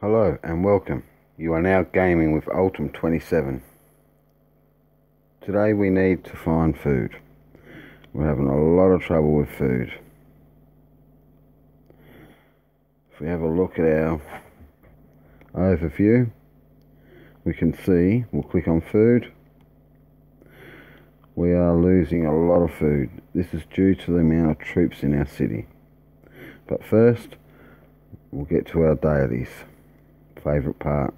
Hello and welcome. You are now gaming with ultum27. Today we need to find food. We're having a lot of trouble with food. If we have a look at our overview, we can see, we'll click on food. We are losing a lot of food. This is due to the amount of troops in our city. But first, we'll get to our dailies. Favourite part.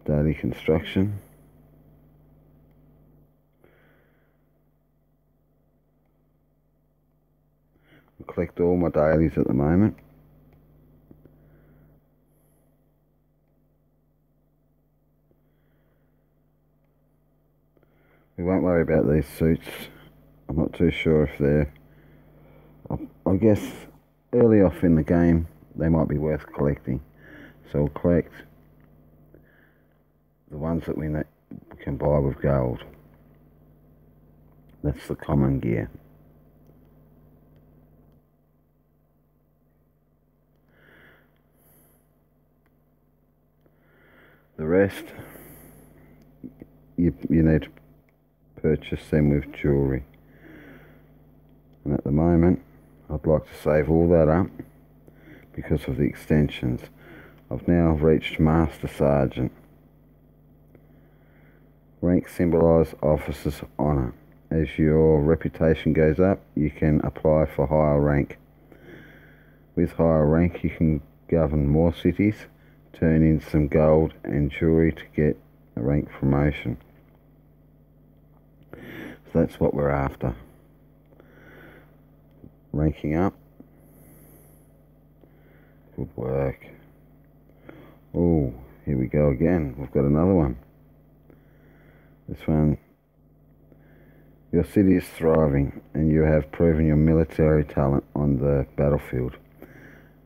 Daily construction. I'll collect all my dailies at the moment. We won't worry about these suits. I'm not too sure if they're... I guess early off in the game they might be worth collecting. So we'll collect the ones that we can buy with gold. That's the common gear. The rest, you need to purchase them with jewellery. And at the moment, I'd like to save all that up because of the extensions. I've now reached Master Sergeant. Rank symbolises officer's honour. As your reputation goes up, you can apply for higher rank. With higher rank, you can govern more cities, turn in some gold and jewellery to get a rank promotion. So that's what we're after. Ranking up. Good work. Oh, here we go again. We've got another one. This one. Your city is thriving and you have proven your military talent on the battlefield.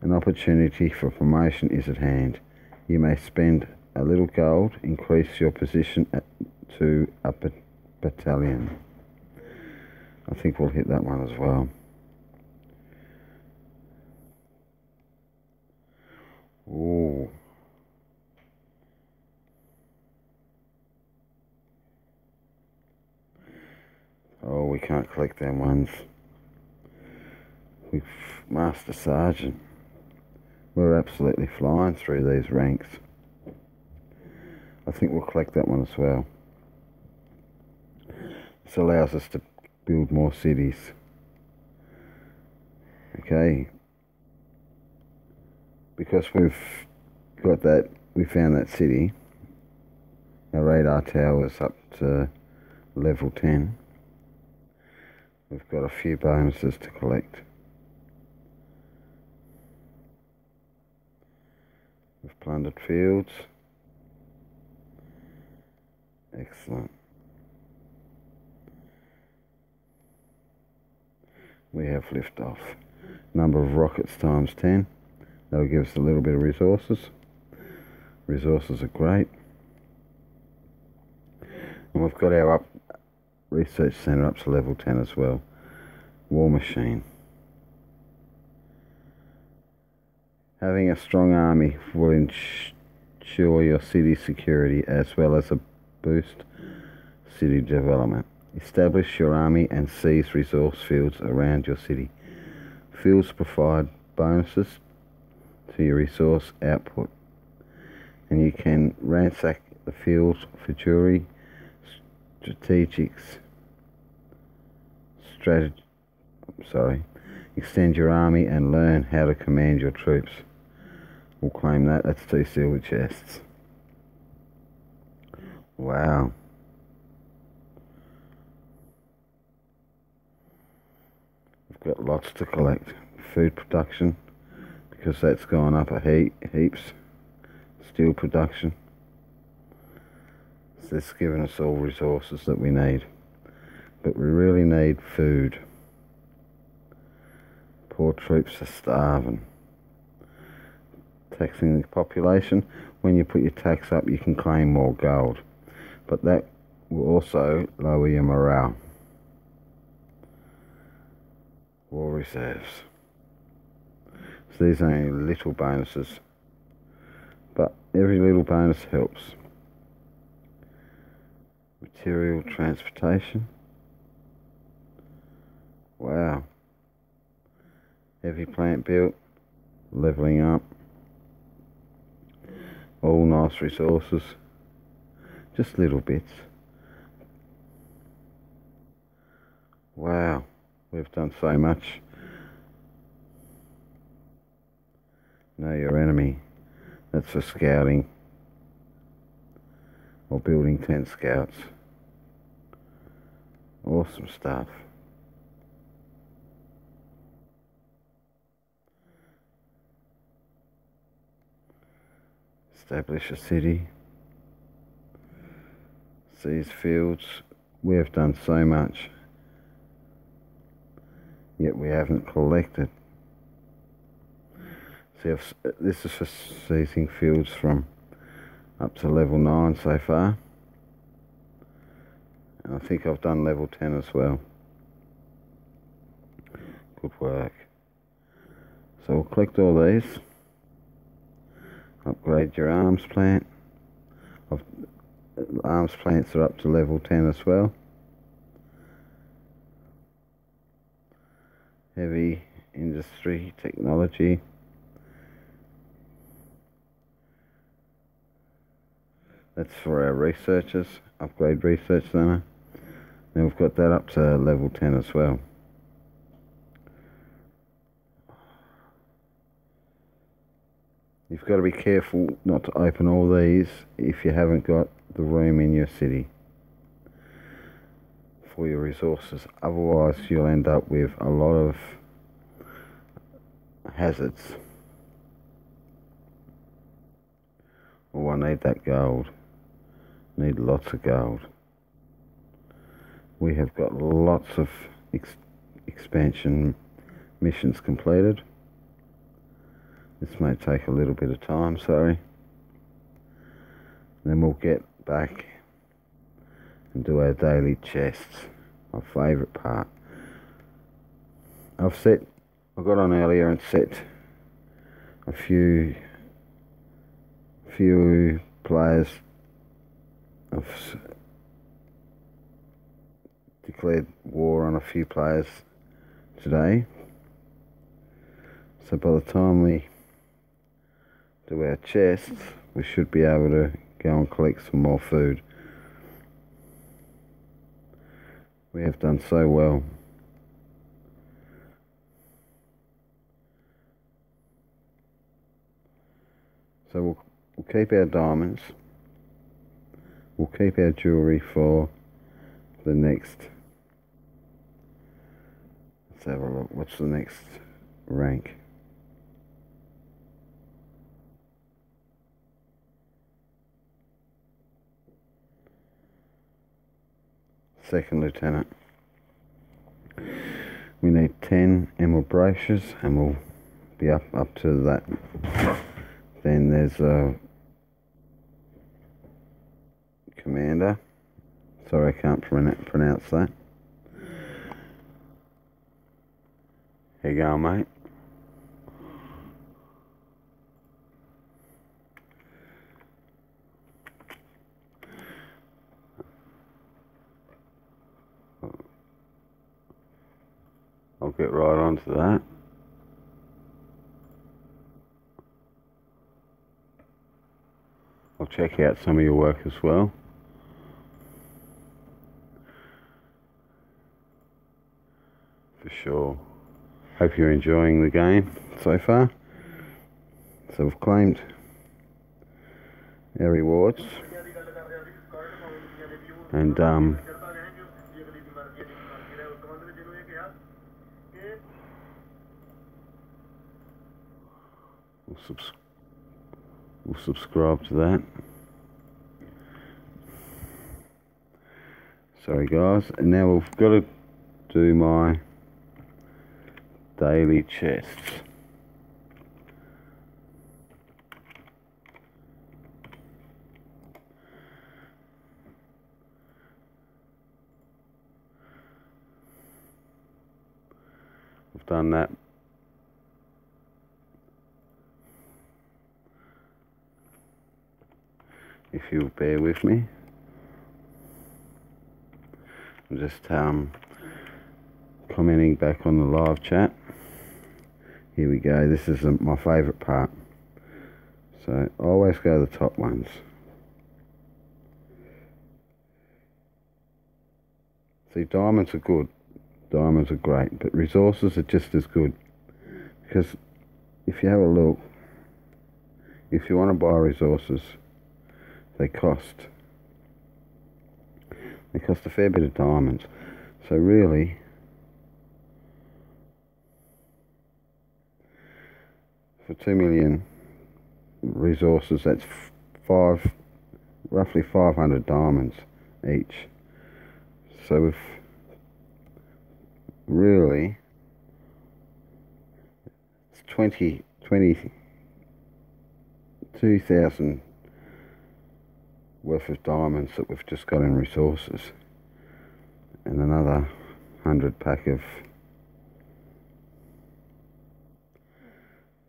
An opportunity for promotion is at hand. You may spend a little gold, increase your position to a battalion. I think we'll hit that one as well. Ooh. Oh, we can't collect them ones. We've Master Sergeant. We're absolutely flying through these ranks. I think we'll collect that one as well. This allows us to build more cities. Okay. Because we've got that, we found that city. Our radar tower's up to level 10. We've got a few bonuses to collect. We've plundered fields. Excellent. We have liftoff. Number of rockets times 10. That'll give us a little bit of resources. Resources are great. And we've got our research centre up to level 10 as well. War machine. Having a strong army will ensure your city's security as well as a boost city development. Establish your army and seize resource fields around your city. Fields provide bonuses to your resource output, and you can ransack the fields for jewelry, extend your army and learn how to command your troops. We'll claim that. That's 2 silver chests. Wow. We've got lots to collect. Food production, because that's gone up a heaps. Steel production. So it's given us all resources that we need. But we really need food. Poor troops are starving. Taxing the population. When you put your tax up, you can claim more gold. But that will also lower your morale. War reserves. So these are only little bonuses but every little bonus helps. Material transportation. Wow. Heavy plant built. Leveling up. All nice resources. Just little bits. Wow. We've done so much. Know your enemy. That's for scouting. Or building 10 scouts. Awesome stuff. Establish a city. Seize fields. We have done so much, yet we haven't collected. See, this is for seizing fields from up to level 9 so far. And I think I've done level 10 as well. Good work. So we'll collect all these. Upgrade your arms plant. Arms plants are up to level 10 as well. Heavy industry technology. That's for our researchers. Upgrade research center. Then we've got that up to level 10 as well. You've got to be careful not to open all these if you haven't got the room in your city for your resources. Otherwise you'll end up with a lot of hazards. Oh, I need that gold. Need lots of gold. We have got lots of expansion missions completed. This may take a little bit of time, sorry. Then we'll get back and do our daily chests. My favourite part. I got on earlier and set a few players. I've declared war on a few players today. So by the time we do our chests, we should be able to go and collect some more food. We have done so well. So we'll keep our diamonds. We'll keep our jewellery for the next. Let's have a look. What's the next rank? Second lieutenant. We need 10 emerald brooches and we'll be up to that. Then there's a commander. Sorry, I can't pronounce that. Here you go, mate. I'll get right onto that. I'll check out some of your work as well. For sure. Hope you're enjoying the game so far. So we've claimed our rewards. And we'll subscribe to that. Sorry guys, and now we've got to do my daily chests. I've done that. if you'll bear with me. I'm just commenting back on the live chat. Here we go. This is my favourite part. So I always go the top ones. See, diamonds are good. Diamonds are great, but resources are just as good. Because if you have a look, if you want to buy resources, they cost a fair bit of diamonds. So really, for 2 million resources, that's roughly 500 diamonds each. So if really, it's 22,000 worth of diamonds that we've just got in resources, and another 100 pack of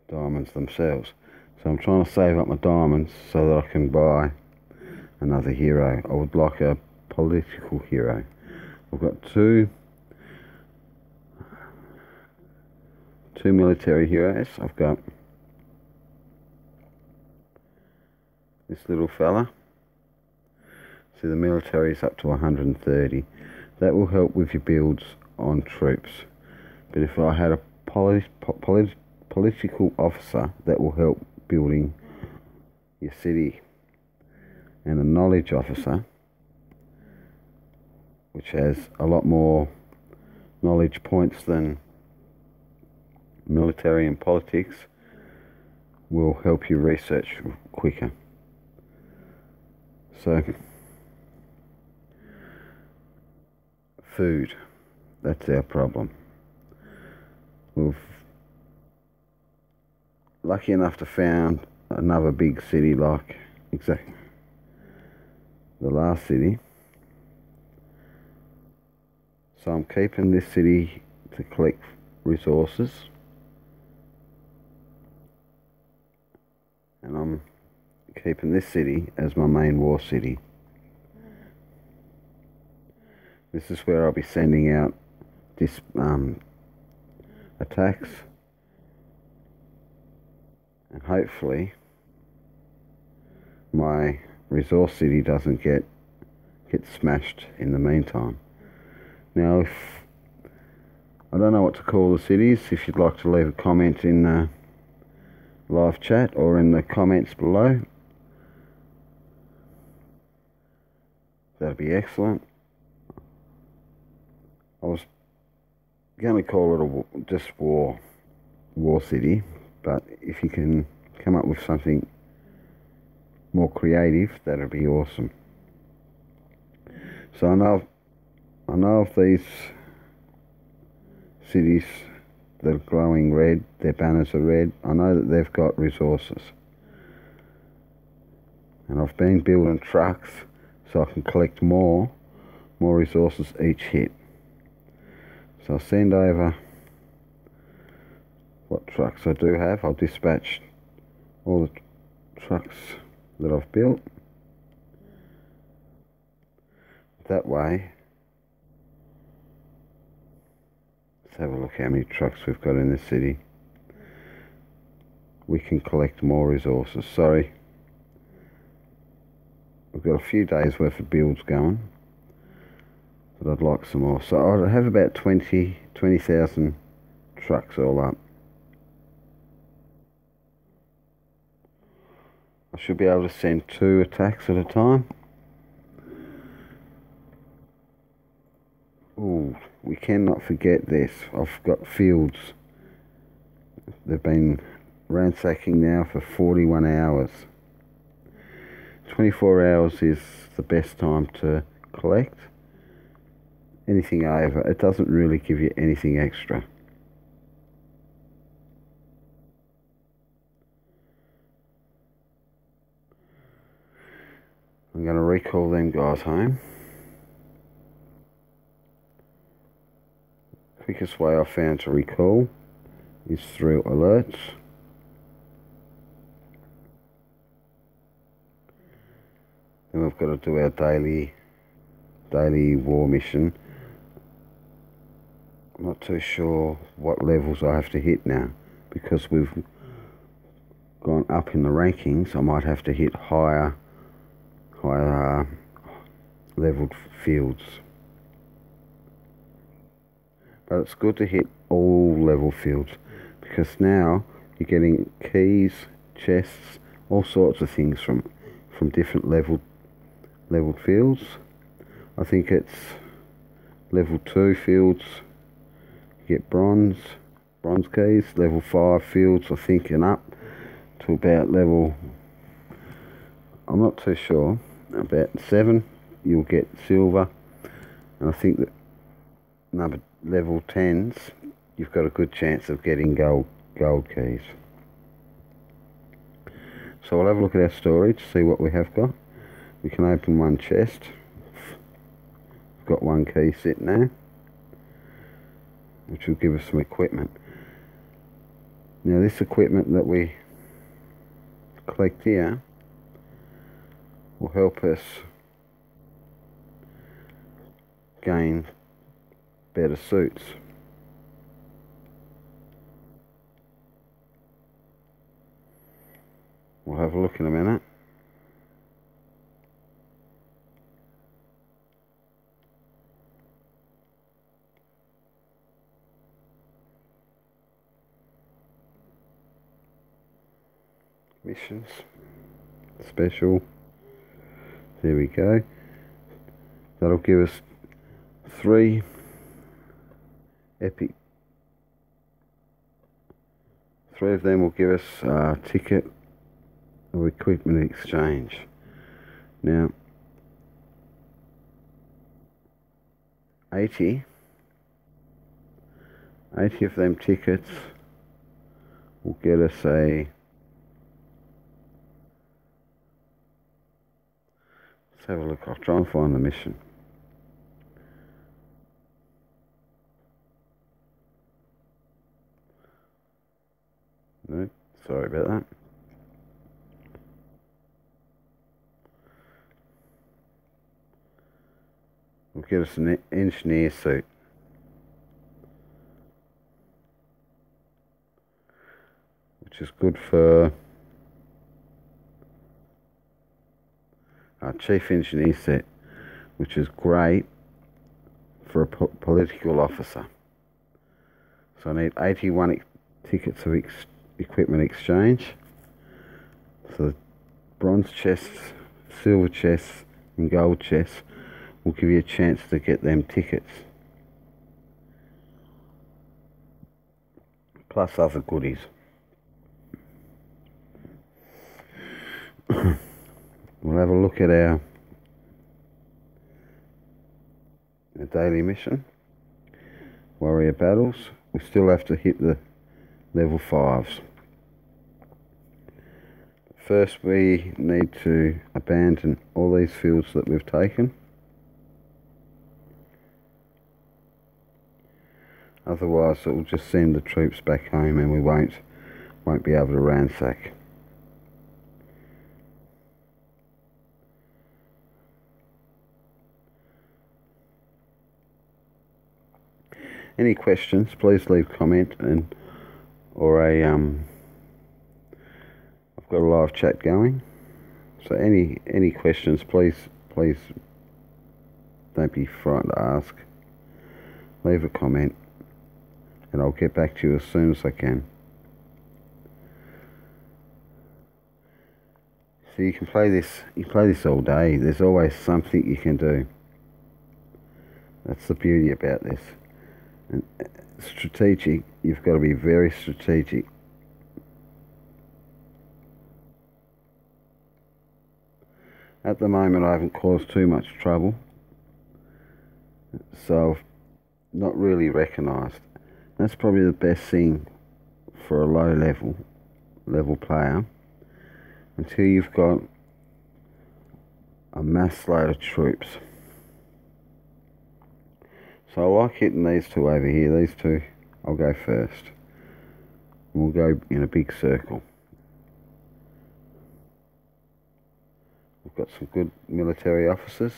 diamonds themselves. So I'm trying to save up my diamonds so that I can buy another hero. I would like a political hero. I've got two military heroes. I've got this little fella. See, the military is up to 130. That will help with your builds on troops. But if I had a political officer, that will help building your city. And a knowledge officer, which has a lot more knowledge points than military and politics, will help you research quicker. So, food, that's our problem. We've lucky enough to found another big city like exactly the last city. So I'm keeping this city to collect resources, and I'm keeping this city as my main war city. This is where I'll be sending out this attacks, and hopefully my resource city doesn't get smashed in the meantime. Now, if I don't know what to call the cities, if you'd like to leave a comment in the live chat or in the comments below, that'd be excellent. I was going to call it just war city, but if you can come up with something more creative, that'd be awesome. So I know of these cities that are glowing red, their banners are red. I know that they've got resources. And I've been building trucks so I can collect more resources each hit. So I'll send over what trucks I do have. I'll dispatch all the trucks that I've built. That way, let's have a look how many trucks we've got in this city. We can collect more resources. Sorry, we've got a few days worth of builds going, but I'd like some more. So I'd have about 20,000 trucks all up. I should be able to send 2 attacks at a time. Ooh, we cannot forget this. I've got fields. They've been ransacking now for 41 hours. 24 hours is the best time to collect. Anything over, it doesn't really give you anything extra. I'm going to recall them guys home. Quickest way I found to recall is through alerts. Then we've got to do our daily war mission. I'm not too sure what levels I have to hit now, because we've gone up in the rankings. I might have to hit higher leveled fields. But it's good to hit all level fields, because now you're getting keys, chests, all sorts of things from different leveled fields. I think it's level 2 fields you get bronze keys, level 5 fields I think, and up to about level, I'm not too sure, about 7 you'll get silver, and I think that level 10s you've got a good chance of getting gold keys. So we'll have a look at our storage, see what we have got. We can open one chest. We've got one key sitting there, which will give us some equipment. Now this equipment that we collect here will help us gain better suits. We'll have a look in a minute. Missions, special, there we go. That'll give us 3 epic. 3 of them will give us a ticket of equipment exchange. Now 80 of them tickets will get us a, let's have a look. I'll try and find the mission. No, sorry about that. Will get us an engineer suit, which is good for our chief engineer set, which is great for a political officer. So I need 81 tickets of equipment exchange. So bronze chests, silver chests and gold chests will give you a chance to get them tickets, plus other goodies. We'll have a look at our daily mission, warrior battles. We still have to hit the level 5s. First we need to abandon all these fields that we've taken. Otherwise it will just send the troops back home and we won't be able to ransack. Any questions, please leave a comment, or I've got a live chat going. So any questions, please don't be frightened to ask. Leave a comment and I'll get back to you as soon as I can. So you can play this all day. There's always something you can do. That's the beauty about this. And strategic, you've got to be very strategic. At the moment I haven't caused too much trouble, so I've not really recognised. That's probably the best thing for a low level player, until you've got a mass load of troops. So I like hitting these two over here. These two, I'll go first. We'll go in a big circle. We've got some good military officers.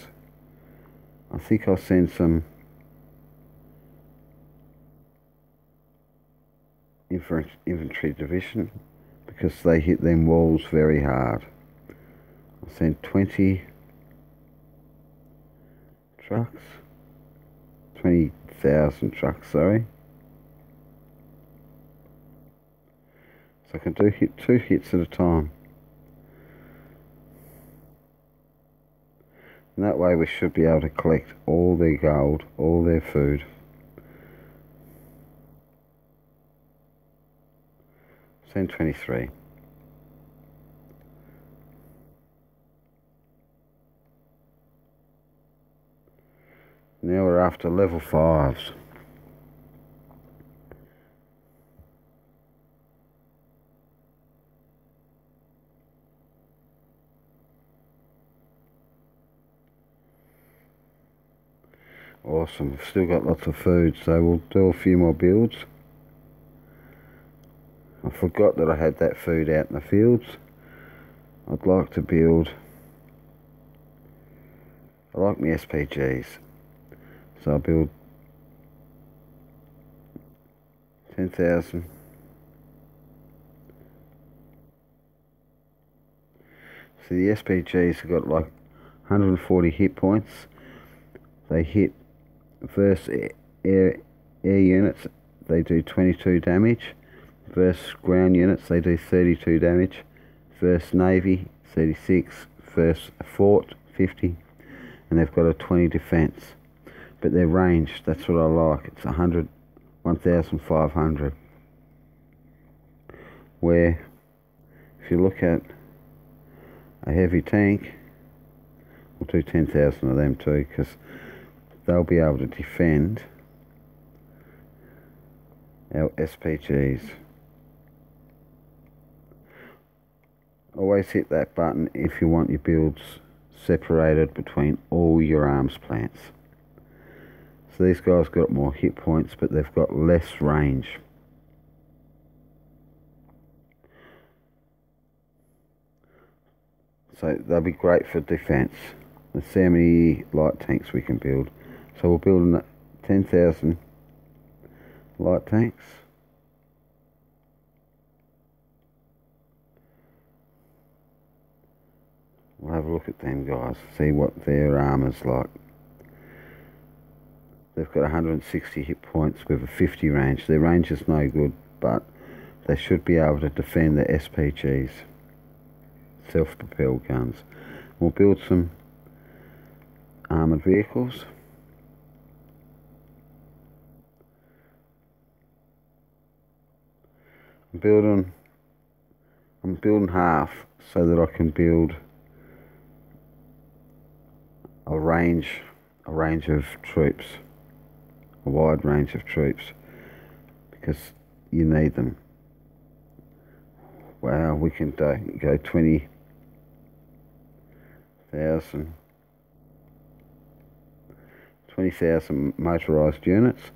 I think I'll send some infantry division because they hit them walls very hard. I'll send 20 trucks, 20,000 trucks, sorry. So I can do 2 hits at a time. And that way we should be able to collect all their gold, all their food. Send 23. Now we're after level 5s. Awesome, we've still got lots of food, so we'll do a few more builds. I forgot that I had that food out in the fields. I'd like to build... I like my SPGs. So I'll build 10,000. So the SPGs have got like 140 hit points. They hit versus air units, they do 22 damage. Versus ground units, they do 32 damage. Versus navy, 36. Versus fort, 50. And they've got a 20 defense. But their range, that's what I like. It's 1,500. Where, if you look at a heavy tank, we'll do 10,000 of them too, because they'll be able to defend our SPGs. Always hit that button if you want your builds separated between all your arms plants. So these guys got more hit points, but they've got less range. So they'll be great for defense. Let's see how many light tanks we can build. So we'll build 10,000 light tanks. We'll have a look at them guys, see what their armor's like. They've got 160 hit points with a 50 range. Their range is no good, but they should be able to defend the SPGs, self-propelled guns. We'll build some armoured vehicles. I'm building half so that I can build a range of troops, a wide range of troops, because you need them. Wow, we can go 20,000 motorised units.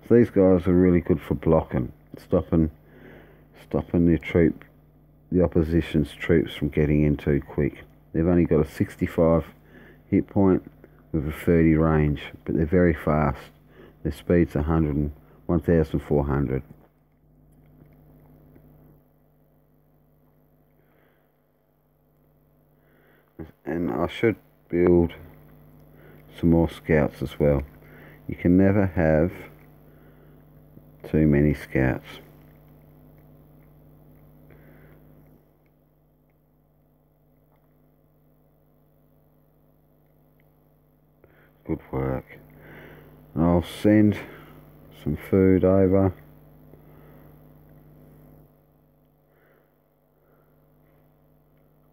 So these guys are really good for blocking, stopping the opposition's troops from getting in too quick. They've only got a 65 hit point with a 30 range, but they're very fast. Their speed's 1,400. And I should build some more scouts as well. You can never have too many scouts. Good work. I'll send some food over.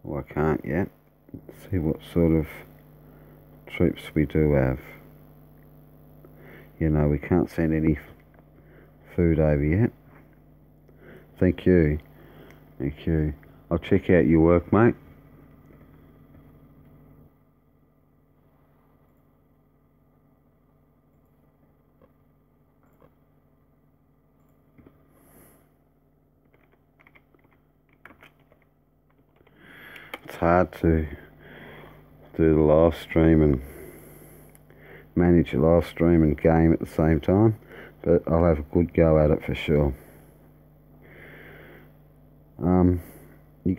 Well, I can't yet. Let's see what sort of troops we do have. You know, we can't send any food over yet. Thank you. Thank you. I'll check out your work, mate. It's hard to do the live stream and manage your live stream and game at the same time, but I'll have a good go at it for sure. You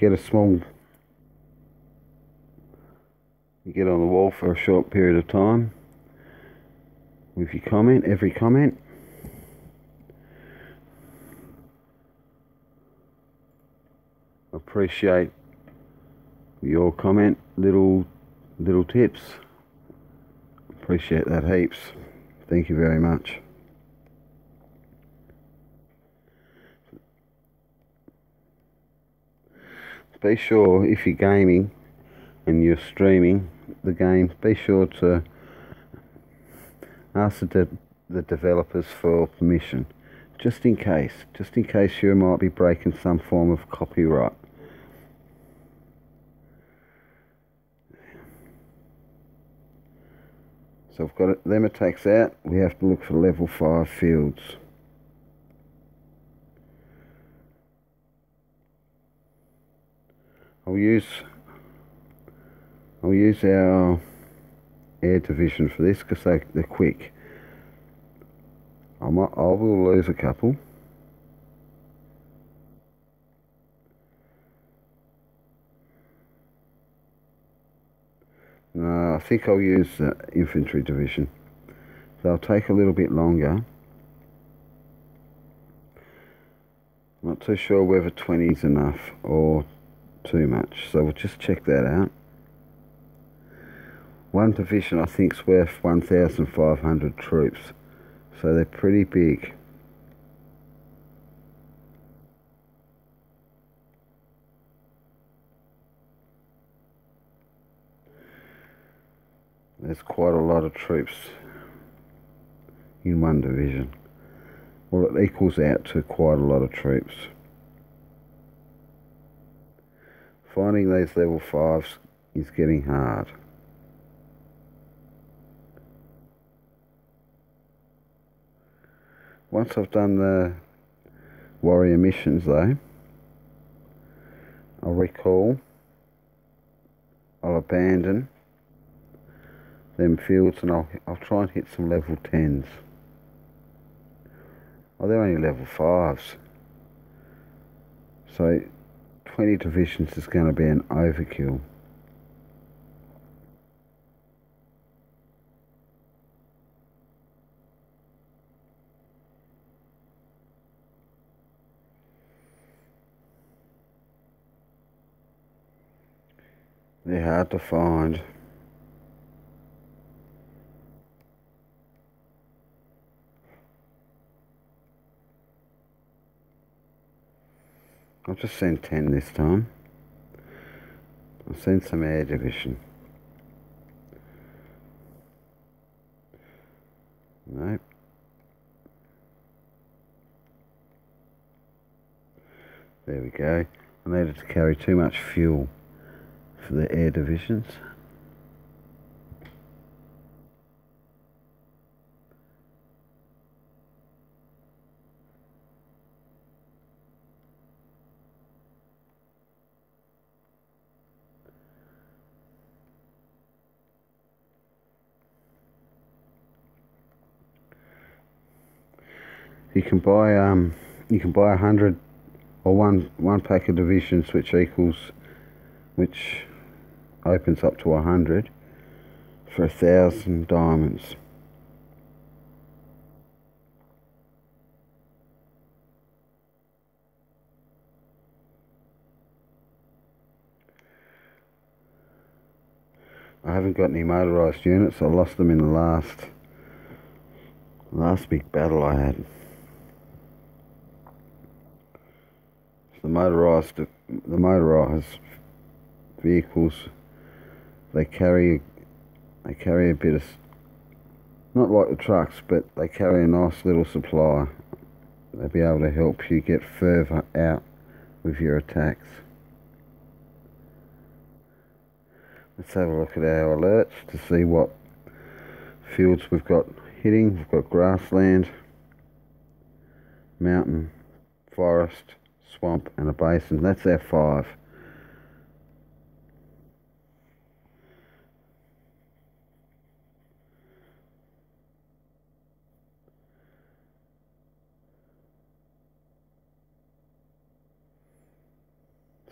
get on the wall for a short period of time with your comment, every comment. Appreciate your comment, little tips. Appreciate that heaps. Thank you very much. Be sure, if you're gaming and you're streaming the game, be sure to ask the developers for permission, just in case you might be breaking some form of copyright. So I've got them attacks out. We have to look for level 5 fields. I'll use our air division for this because they're quick. I will lose a couple. No, I think I'll use the infantry division. They'll take a little bit longer. I'm not too sure whether 20 is enough or too much, so we'll just check that out. One division I think is worth 1,500 troops, so they're pretty big. There's quite a lot of troops in one division. Well, it equals out to quite a lot of troops. Finding these level 5s is getting hard. Once I've done the warrior missions though, I'll recall, I'll abandon them fields, and I'll try and hit some level 10s. Oh, they're only level 5s. So 20 divisions is going to be an overkill. They're hard to find. I'll just send 10 this time. I'll send some air division. Nope. There we go. I needed to carry too much fuel for the air divisions. You can buy 100 or one pack of divisions, which opens up to 100 for 1,000 diamonds. I haven't got any motorised units. I lost them in the last big battle I had. The motorised vehicles, they carry a bit of, not like the trucks, but they carry a nice little supply. They'll be able to help you get further out with your attacks. Let's have a look at our alerts to see what fields we've got hitting. We've got grassland, mountain, forest, swamp and a basin. That's our 5.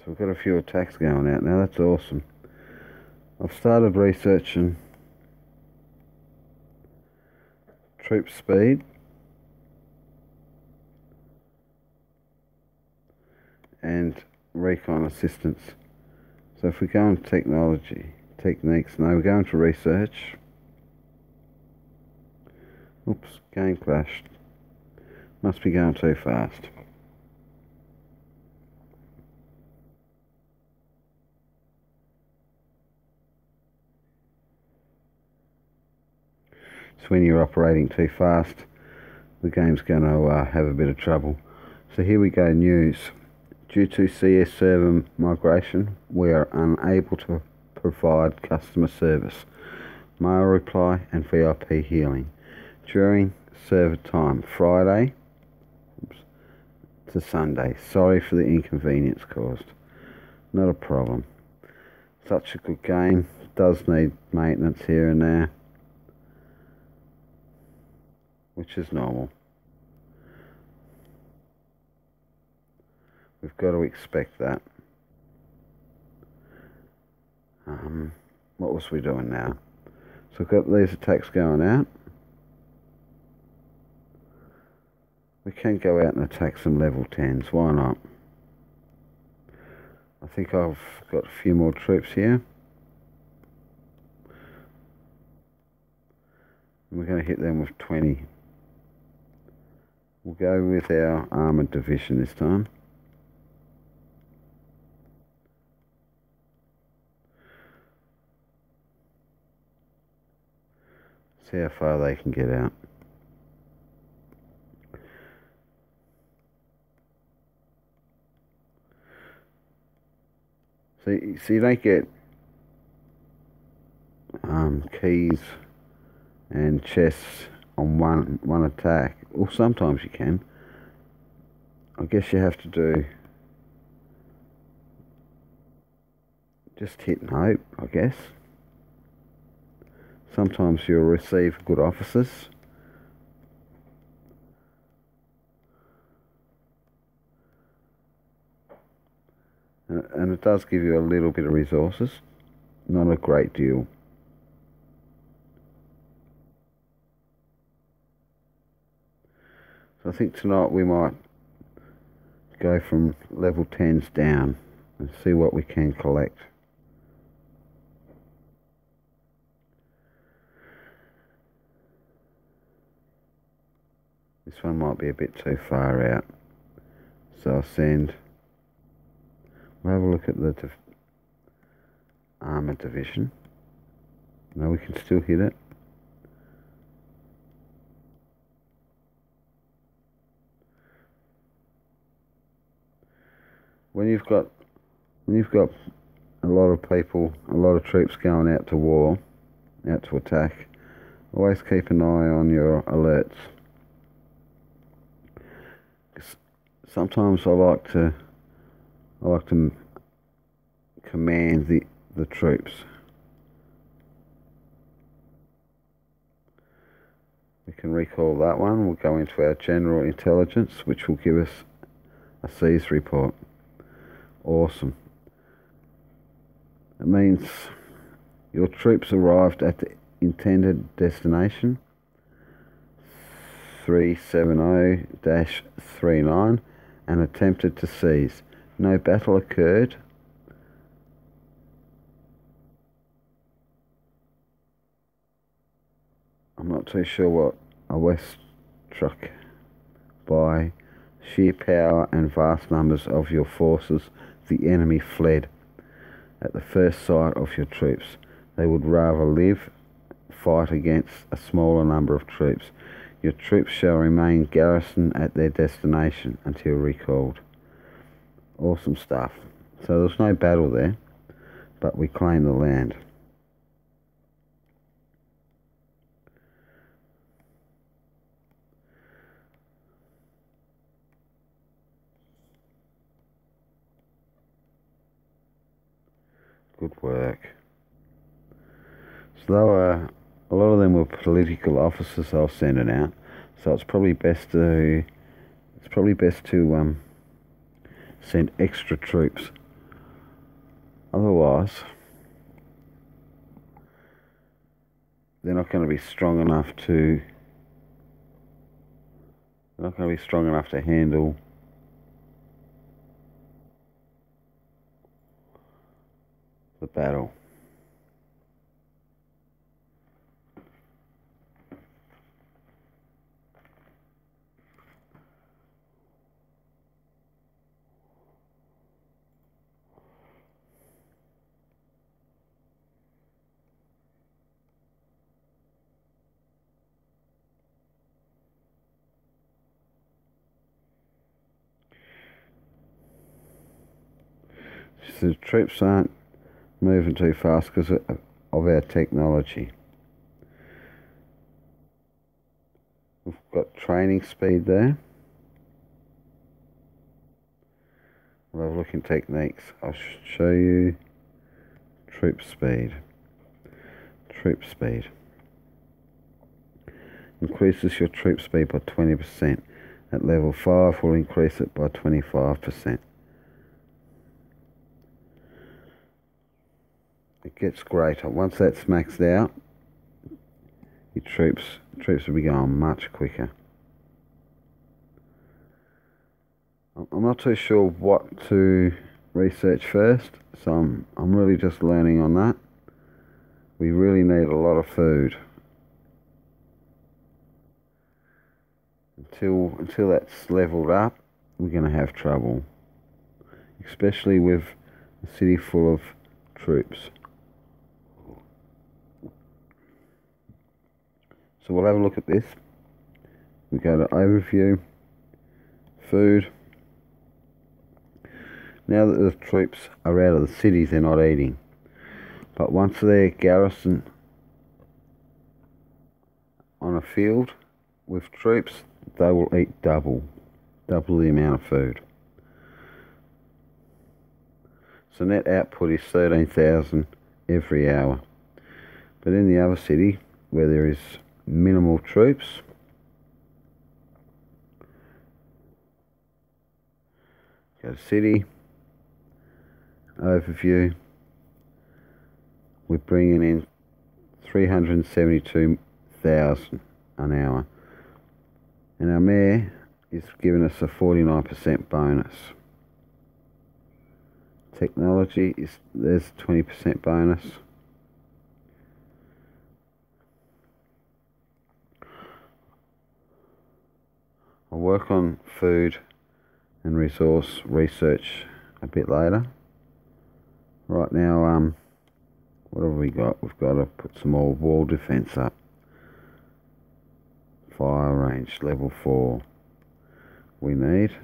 we've got a few attacks going out now. That's awesome. I've started researching troop speed and recon assistance. So if we go into techniques, no, we're going to research. Oops, game crashed. Must be going too fast. So when you're operating too fast, the game's going to have a bit of trouble. So here we go, news. Due to CS server migration, we are unable to provide customer service, mail reply and VIP healing during server time, Friday to Sunday. Sorry for the inconvenience caused. Not a problem. Such a good game. Does need maintenance here and there, which is normal. We've got to expect that. What was we doing now? So we've got these attacks going out. We can go out and attack some level 10s, why not? I think I've got a few more troops here. And we're going to hit them with 20. We'll go with our armoured division this time. See how far they can get out. So you don't get keys and chests on one attack. Well, sometimes you can. I guess you have to do just hit and hope, I guess. Sometimes you'll receive good officers. And it does give you a little bit of resources. Not a great deal. So I think tonight we might go from level 10s down and see what we can collect. This one might be a bit too far out, so I'll send. We'll have a look at the armoured division. No, we can still hit it. When you've got a lot of people, a lot of troops going out to war, out to attack, always keep an eye on your alerts. Sometimes I like to command the troops. We can recall that one. We'll go into our general intelligence, which will give us a seize report. Awesome. It means your troops arrived at the intended destination 370-39 and attempted to seize. No battle occurred. I'm not too sure what a West struck by sheer power and vast numbers of your forces. The enemy fled at the first sight of your troops. They would rather fight against a smaller number of troops. Your troops shall remain garrisoned at their destination until recalled. Awesome stuff. So there's no battle there, but we claim the land. Good work. So a lot of them were political officers I was sending out, so it's probably best to send extra troops. otherwise they're not going to be strong enough to handle the battle. So the troops aren't moving too fast because of our technology. We've got training speed there. We'll have a look in techniques. I'll show you troop speed. Troop speed. Increases your troop speed by 20%. At level 5 will increase it by 25%. It gets greater. Once that's maxed out, your troops will be going much quicker. I'm not too sure what to research first, so I'm really just learning on that. We really need a lot of food. Until that's leveled up, we're going to have trouble, especially with a city full of troops. So we'll have a look at this. We go to overview, food. Now that the troops are out of the cities, they're not eating. But once they're garrisoned on a field with troops, they will eat double the amount of food. So net output is 13,000 every hour. But in the other city, where there is minimal troops, go to city, overview, we're bringing in 372,000 an hour, and our mayor is giving us a 49% bonus. Technology there's 20% bonus. I'll work on food and resource research a bit later. Right now, what have we got? We've got to put some more wall defence up. Fire range, level 4. We need.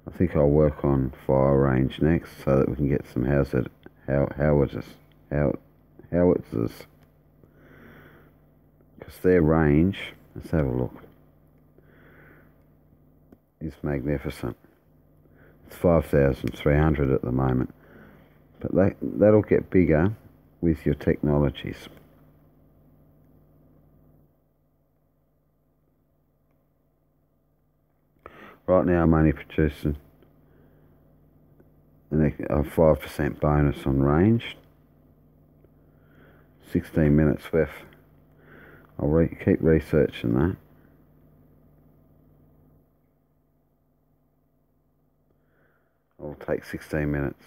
I think I'll work on fire range next so that we can get some howitzers. Because their range, let's have a look, is magnificent. It's 5,300 at the moment, but that'll get bigger with your technologies. Right now I'm only producing a 5% bonus on range. 16 minutes worth. I'll keep researching that. It'll take 16 minutes,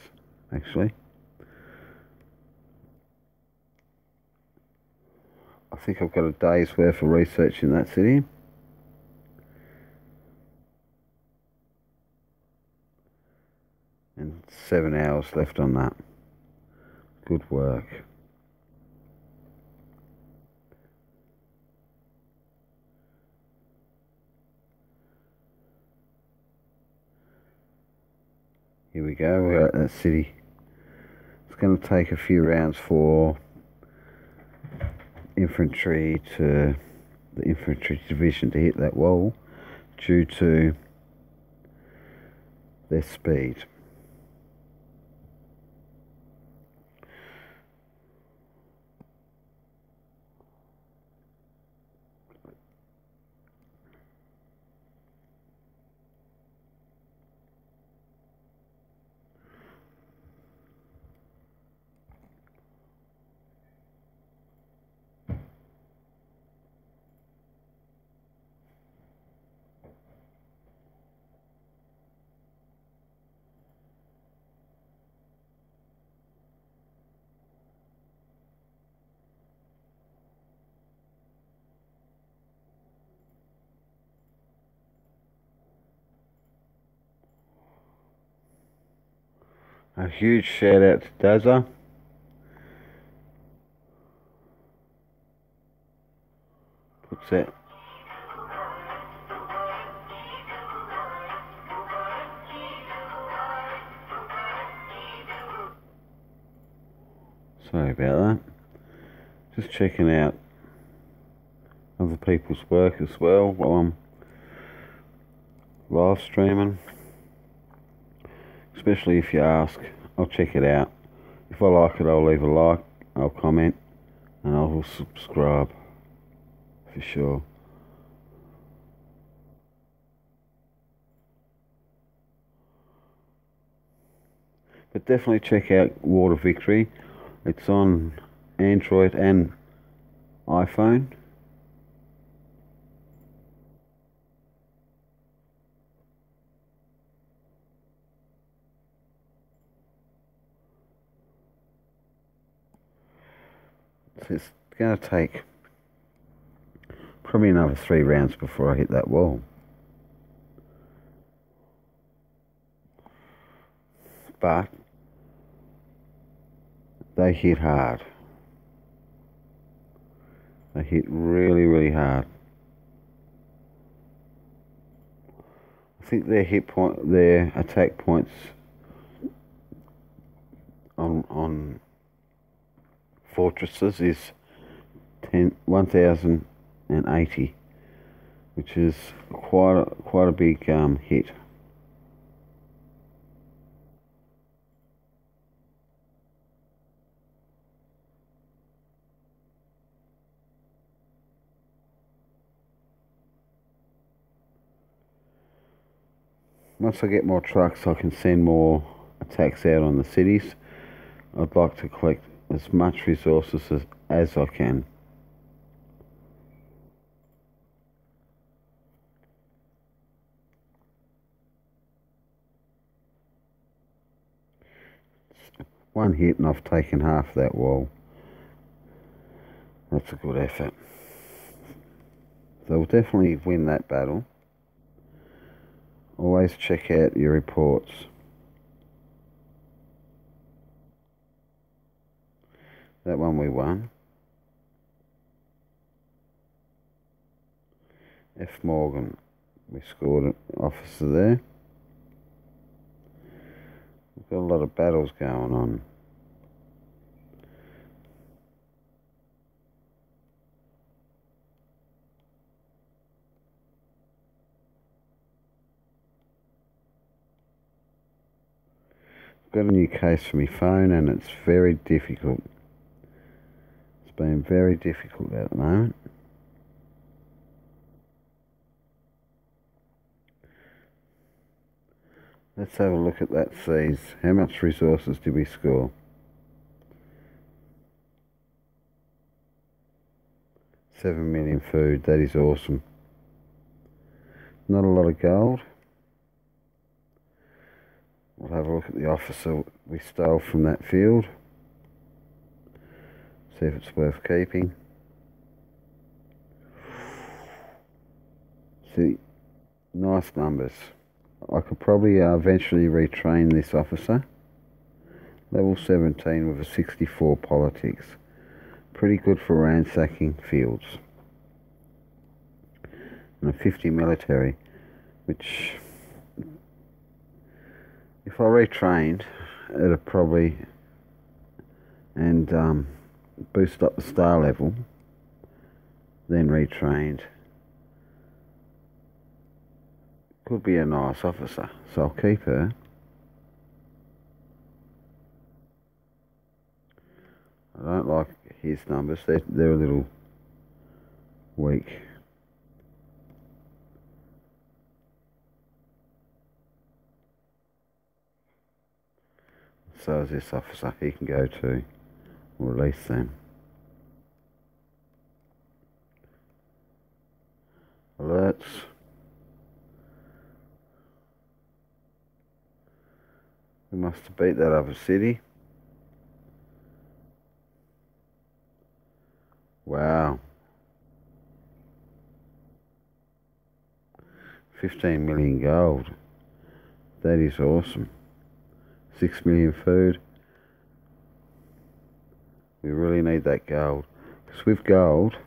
actually. I think I've got a day's worth of research in that city. And 7 hours left on that. Good work. Here we go, we're at that city. It's going to take a few rounds for the infantry division to hit that wall due to their speed. A huge shout out to Dazza. What's that? Sorry about that. Just checking out other people's work as well while I'm live streaming. Especially if you ask, I'll check it out. If I like it, I'll leave a like, I'll comment, and I will subscribe for sure. But definitely check out Water Victory. It's on Android and iPhone. So it's going to take probably another 3 rounds before I hit that wall. But they hit hard. They hit really, really hard. I think their attack points on fortresses is 1,080, which is quite a big hit. Once I get more trucks, I can send more attacks out on the cities. I'd like to collect as much resources as I can. One hit and I've taken half that wall. That's a good effort. So we'll definitely win that battle. Always check out your reports. That one we won. F. Morgan, we scored an officer there. We've got a lot of battles going on. Got a new case for my phone and it's very difficult. It's been very difficult at the moment. Let's have a look at that siege. How much resources did we score? 7 million food, that is awesome. Not a lot of gold. We'll have a look at the officer we stole from that field. See if it's worth keeping. See, nice numbers. I could probably eventually retrain this officer. Level 17 with a 64 politics. Pretty good for ransacking fields. And a 50 military, which if I retrained, it'd probably boost up the star level, then retrained. Could be a nice officer, so I'll keep her. I don't like his numbers, they're a little weak. So is this officer, he can go too. We'll release them. Alerts. We must have beat that other city. Wow. 15 million gold. That is awesome. 6 million food. We really need that gold. Because with gold,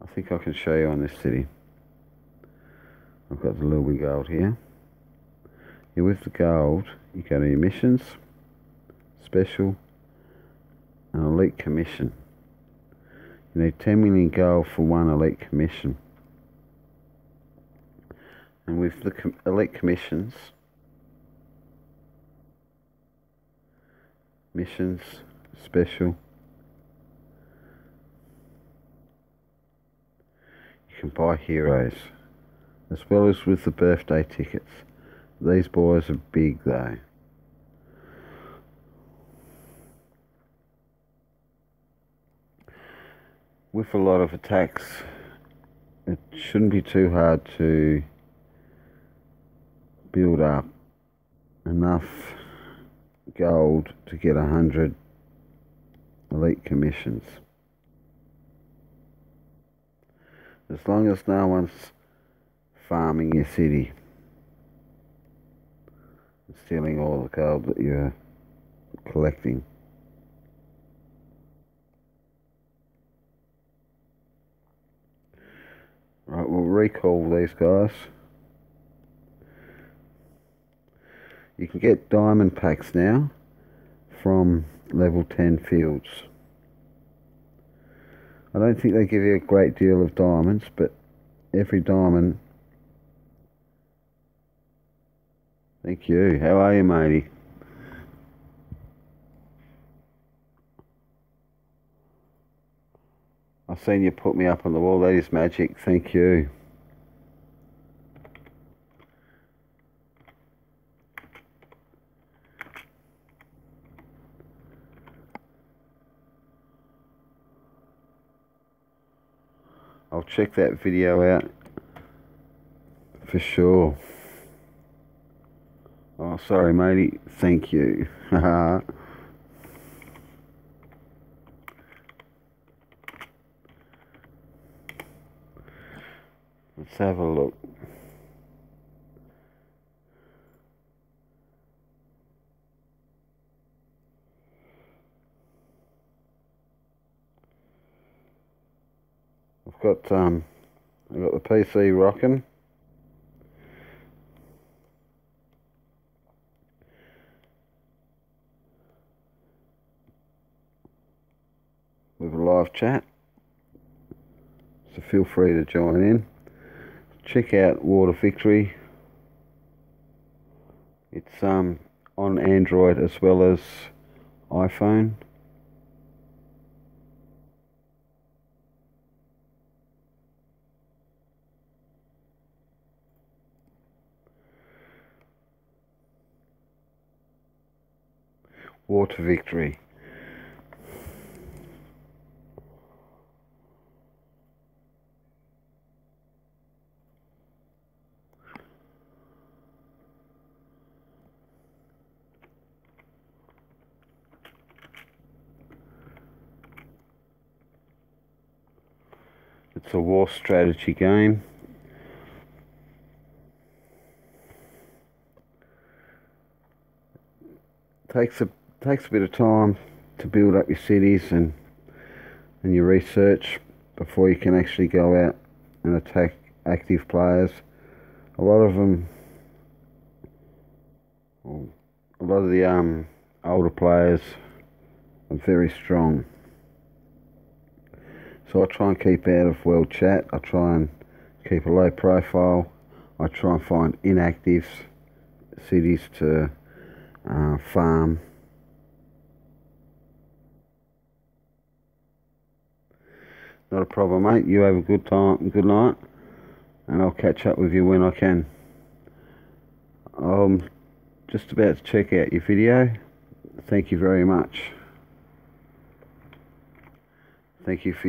I think I can show you on this city. I've got the little bit gold here. Yeah, with the gold, you go to your missions, special, and elite commission. You need 10 million gold for one elite commission. And with the elite commissions, missions, special, you can buy heroes, as well as with the birthday tickets. These boys are big though. With a lot of attacks, it shouldn't be too hard to build up enough gold to get 100 elite commissions. As long as no one's farming your city and stealing all the gold that you're collecting. Right, we'll recall these guys. You can get diamond packs now from level 10 fields. I don't think they give you a great deal of diamonds, but every diamond... Thank you. How are you, matey? I've seen you put me up on the wall. That is magic. Thank you. I'll check that video out for sure. Oh, sorry, matey. Thank you. Haha. Let's have a look. I've got the PC rocking. With a live chat, so feel free to join in. Check out Water Victory. It's on Android as well as iPhone. Water Victory. It's a war strategy game. Takes a bit of time to build up your cities and your research before you can actually go out and attack active players. A lot of them, a lot of the older players are very strong. So I try and keep out of world chat. I try and keep a low profile. I try and find inactive cities to farm. Not a problem, mate. You have a good time, good night, and I'll catch up with you when I can. I'm just about to check out your video. Thank you very much. Thank you for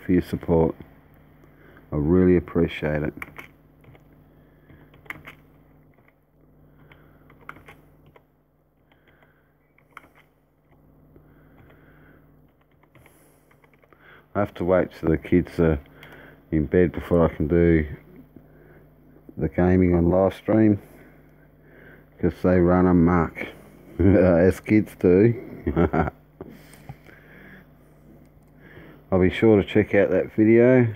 your support. I really appreciate it. I have to wait till the kids are in bed before I can do the gaming on live stream. because they run amok, as kids do. I'll be sure to check out that video.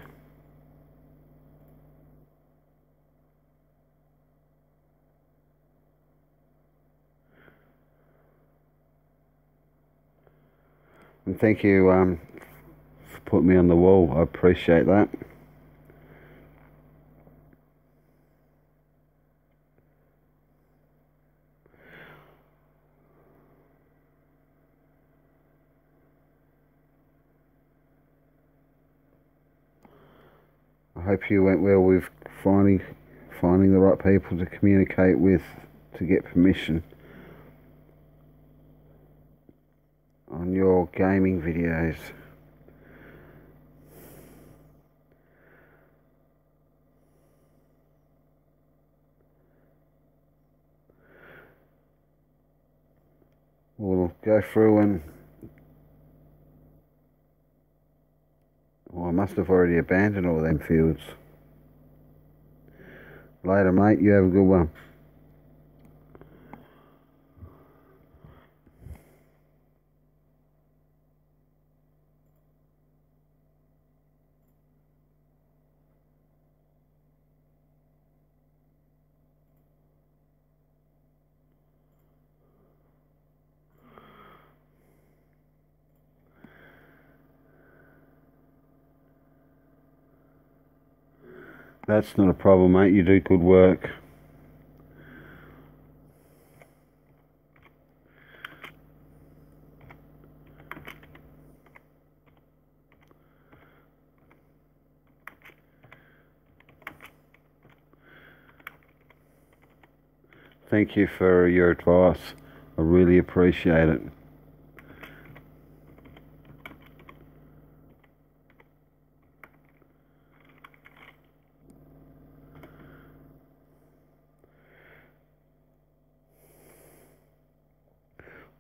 And thank you for putting me on the wall. I appreciate that. I hope you went well with finding the right people to communicate with to get permission on your gaming videos. We'll go through and... Well, I must have already abandoned all them fields. Later, mate. You have a good one. That's not a problem, mate. You do good work. Thank you for your advice. I really appreciate it.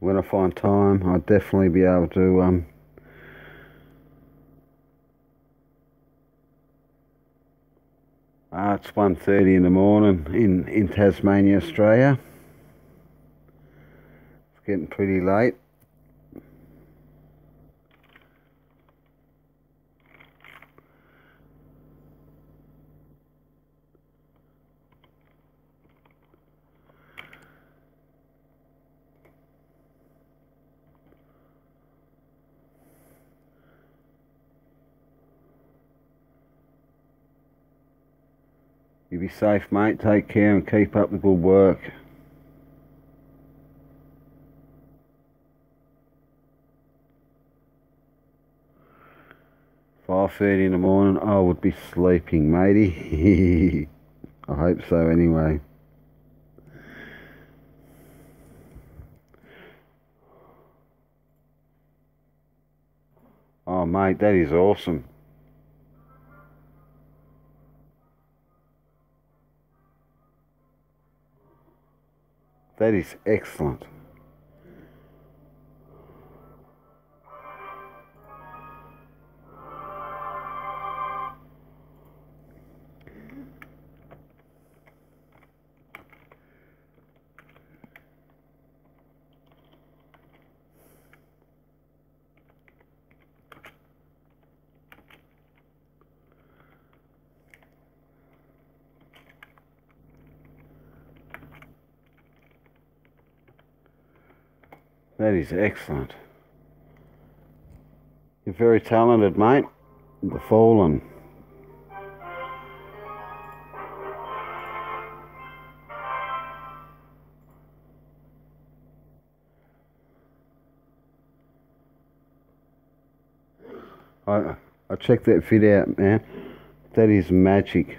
When I find time, I'll definitely be able to it's 1:30 in the morning in Tasmania, Australia. It's getting pretty late. You be safe, mate. Take care and keep up the good work. "5:30 in the morning, I would be sleeping, matey." I hope so anyway. Oh, mate, that is awesome. That is excellent. That is excellent. You're very talented, mate. The Fallen. I checked that vid out, man. That is magic.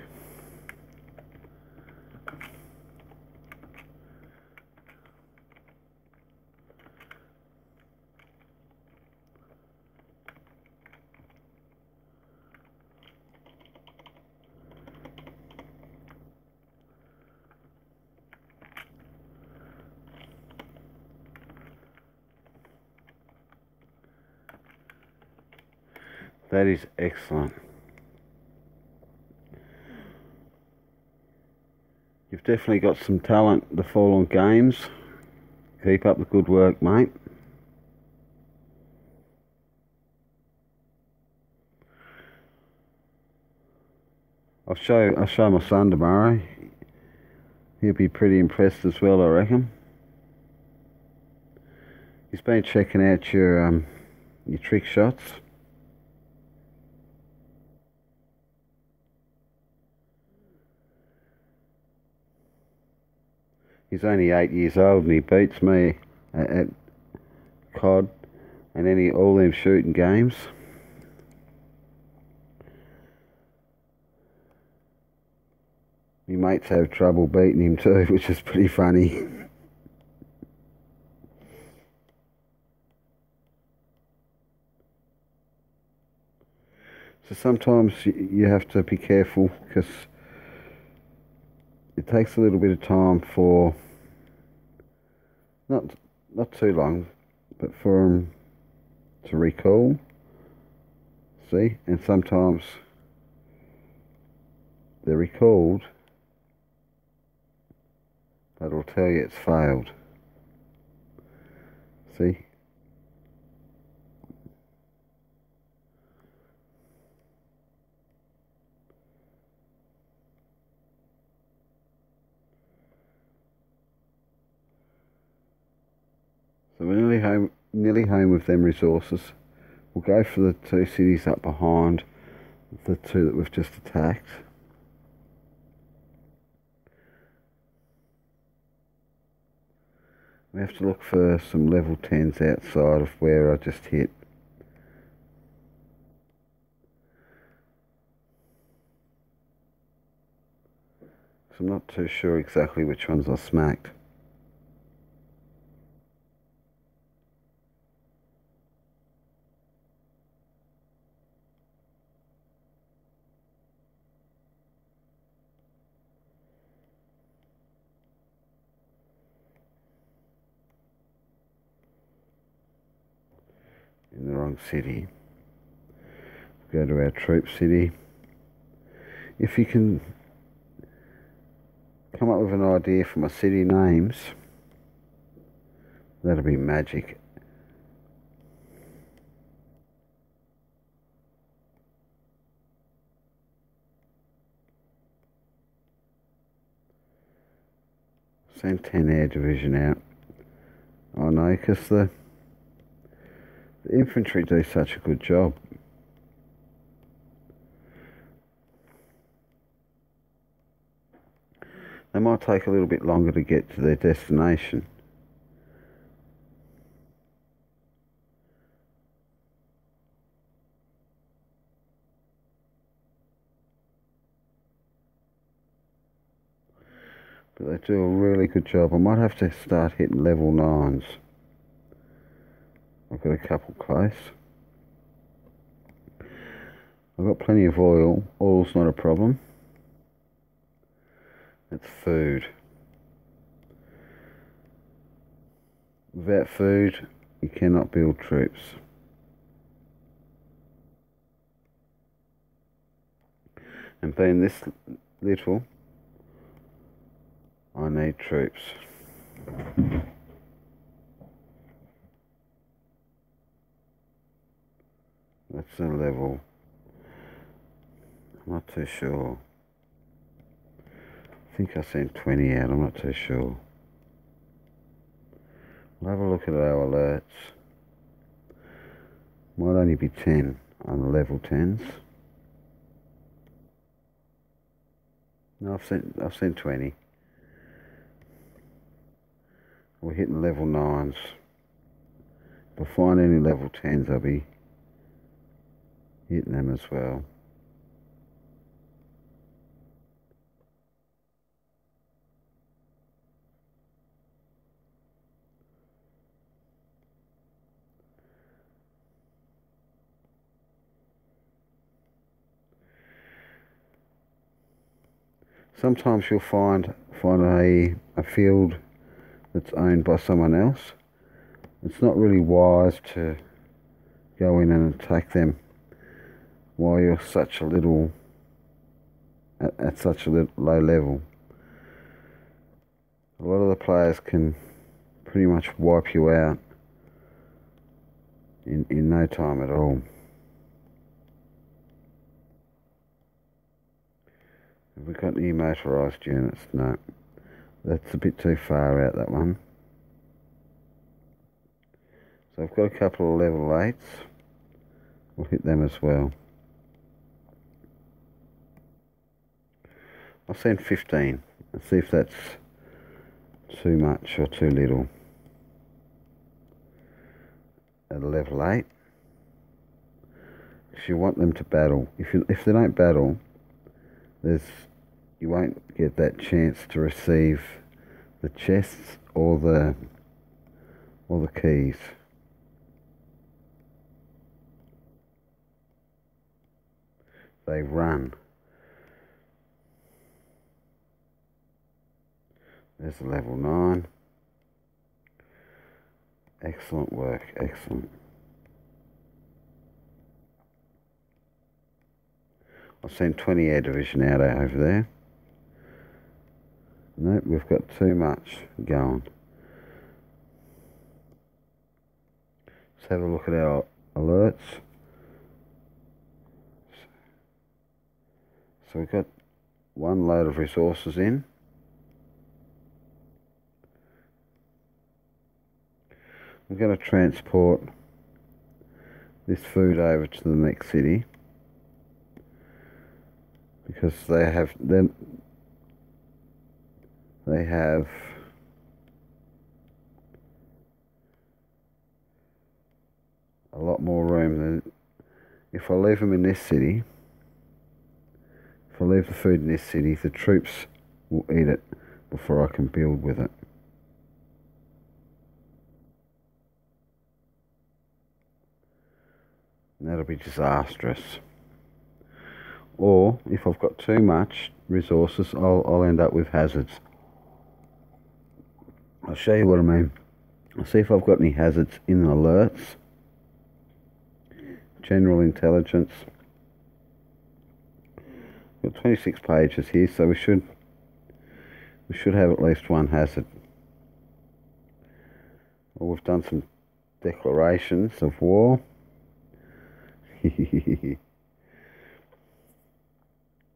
That is excellent. You've You've definitely got some talent to fall on games. Keep up the good work, mate. I'll show my son tomorrow. He'll be pretty impressed as well, I reckon. He's been checking out your trick shots. He's only 8 years old and he beats me at COD and all them shooting games. My mates have trouble beating him too, which is pretty funny. So sometimes you have to be careful because it takes a little bit of time for, not too long, but for them to recall. See, and sometimes they're recalled, but it'll tell you it's failed. See? So we're nearly home with them resources. We'll go for the 2 cities up behind the 2 that we've just attacked. We have to look for some level 10s outside of where I just hit. So I'm not too sure exactly which ones I smacked. In the wrong city. Go to our troop city. If you can come up with an idea for my city names, that'll be magic. Send 10 air division out. I know, because the infantry do such a good job. They might take a little bit longer to get to their destination. But they do a really good job. I might have to start hitting level 9s. I've got a couple close. I've got plenty of oil. Oil's not a problem. It's food. Without food, you cannot build troops. And being this little, I need troops. That's the level. I'm not too sure. I think I sent 20 out, I'm not too sure. We'll have a look at our alerts. Might only be 10 on the level 10s. No, I've sent 20. We're hitting level 9s. If I find any level 10s, I'll be hitting them as well. Sometimes you'll find a field that's owned by someone else. It's not really wise to go in and attack them while you're at such a low level. A lot of the players can pretty much wipe you out in no time at all. Have we got any motorised units? No. That's a bit too far out, that one. So I've got a couple of level 8s. We'll hit them as well. I'll send 15 and see if that's too much or too little. At a level 8. Because you want them to battle. If they don't battle, you won't get that chance to receive the chests or the keys. They run. There's a level 9. Excellent work, excellent. I'll send 20 air division out over there. Nope, we've got too much going. Let's have a look at our alerts. So we've got one load of resources in. I'm going to transport this food over to the next city because they have a lot more room than if I leave them in this city. If I leave the food in this city, the troops will eat it before I can build with it. And that'll be disastrous. Or, if I've got too much resources, I'll end up with hazards. I'll show you what I mean. I'll see if I've got any hazards in alerts. General intelligence. Got 26 pages here, so we should have at least one hazard. Well, we've done some declarations of war.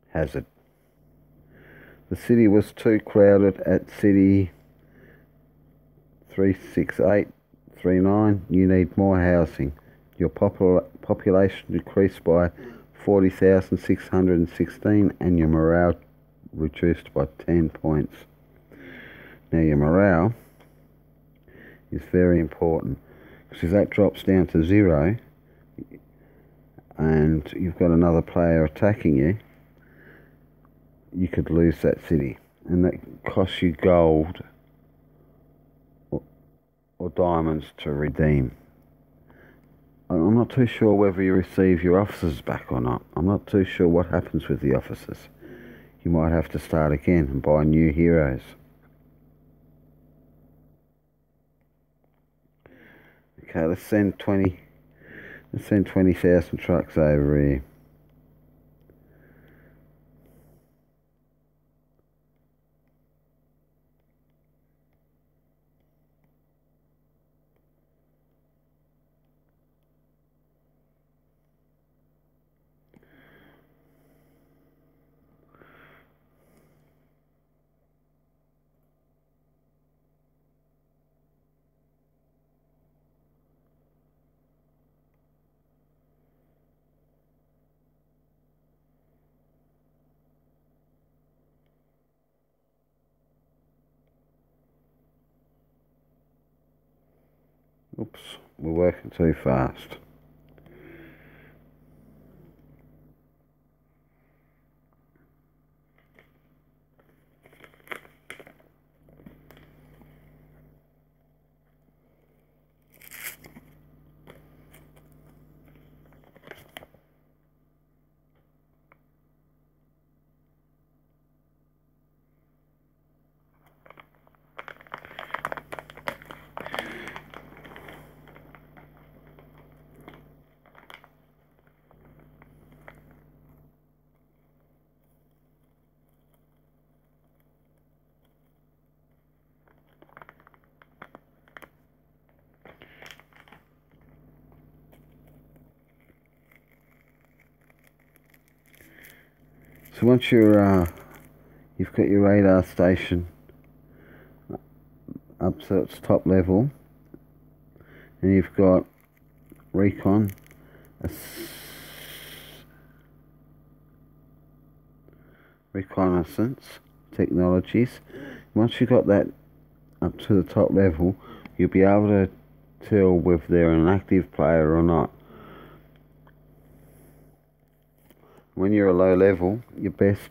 Hazard. The city was too crowded at city 36839. You need more housing. Your population decreased by 40,616 and your morale reduced by 10 points. Now your morale is very important because if that drops down to 0 and you've got another player attacking you, you could lose that city, and that costs you gold or diamonds to redeem. I'm not too sure whether you receive your officers back or not. I'm not too sure what happens with the officers. You might have to start again and buy new heroes. Okay, let's send 20,000 trucks over here. Oops, we're working too fast. So once you've got your radar station up to its top level, and you've got reconnaissance technologies. Once you've got that up to the top level, you'll be able to tell whether they're an active player or not. When you're a low level, you're best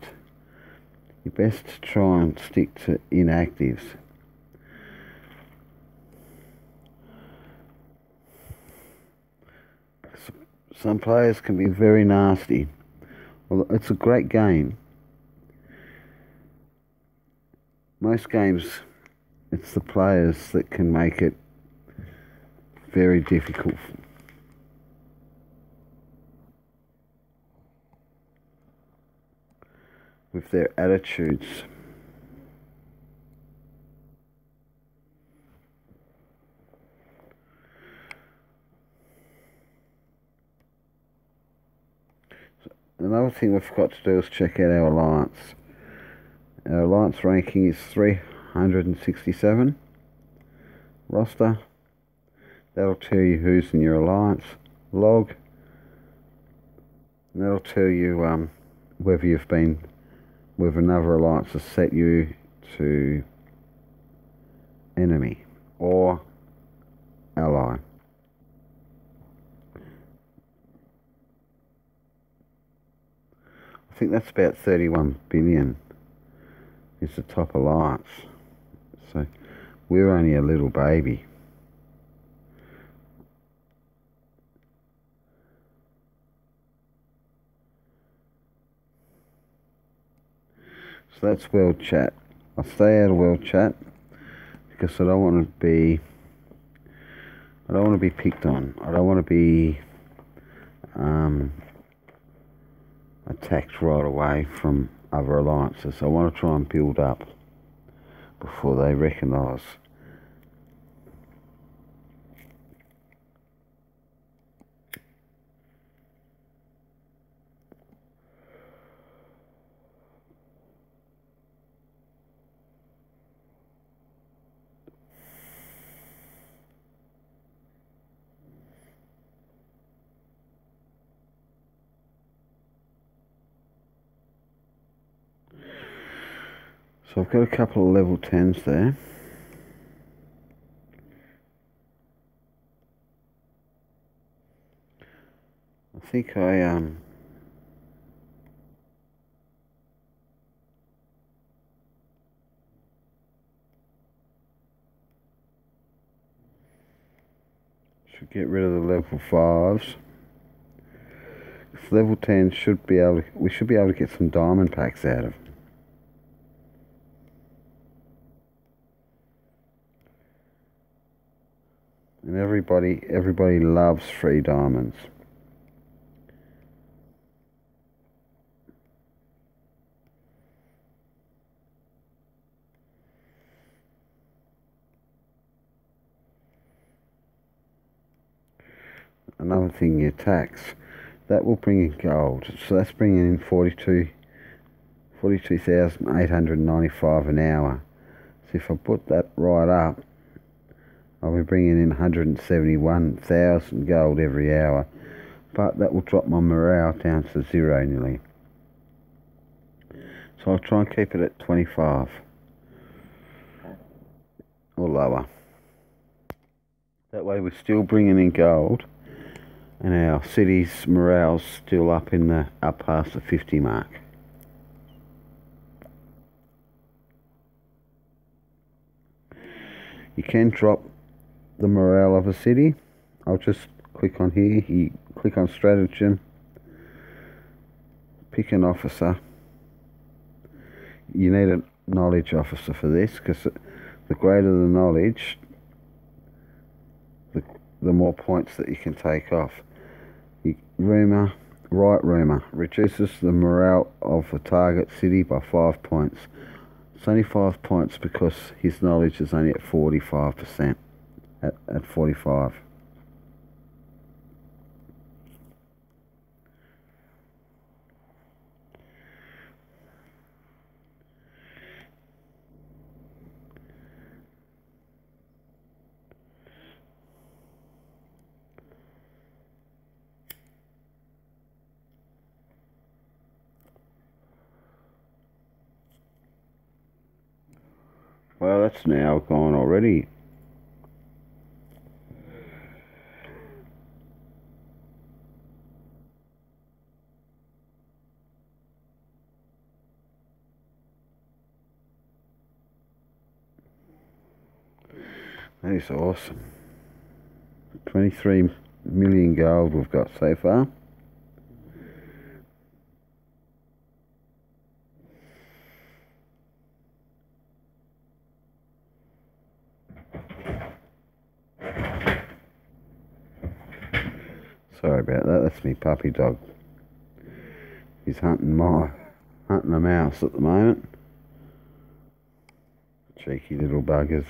to try and stick to inactives. Some players can be very nasty. Well, it's a great game. Most games, it's the players that can make it very difficult. With their attitudes. Another thing we forgot to do is check out our alliance. Our alliance ranking is 367 roster. That'll tell you who's in your alliance log. And that'll tell you whether another alliance has set you to enemy or ally. I think that's about 31 billion is the top alliance. So we're only a little baby. So that's world chat. I stay out of world chat because I don't want to be picked on. I don't want to be attacked right away from other alliances. I want to try and build up before they recognise. So I've got a couple of level 10s there. I think I should get rid of the level 5s. Level 10 we should be able to get some diamond packs out of. And everybody loves free diamonds. Another thing, your tax. That will bring in gold. So that's bringing in 42,895 an hour. So if I put that right up, I'll be bringing in 171,000 gold every hour, but that will drop my morale down to 0 nearly. So I'll try and keep it at 25 or lower. That way we're still bringing in gold, and our city's morale's still up past the 50 mark. You can drop the morale of a city. I'll just click on here. You click on stratagem, pick an officer. You need a knowledge officer for this, because the greater the knowledge, the more points that you can take off. Rumour, right rumour, reduces the morale of the target city by 5 points. It's only 5 points because his knowledge is only at 45%. At 45. Well, that's now gone already. That is awesome. 23 million gold we've got so far. Sorry about that, that's me puppy dog. He's hunting a mouse at the moment. Cheeky little buggers.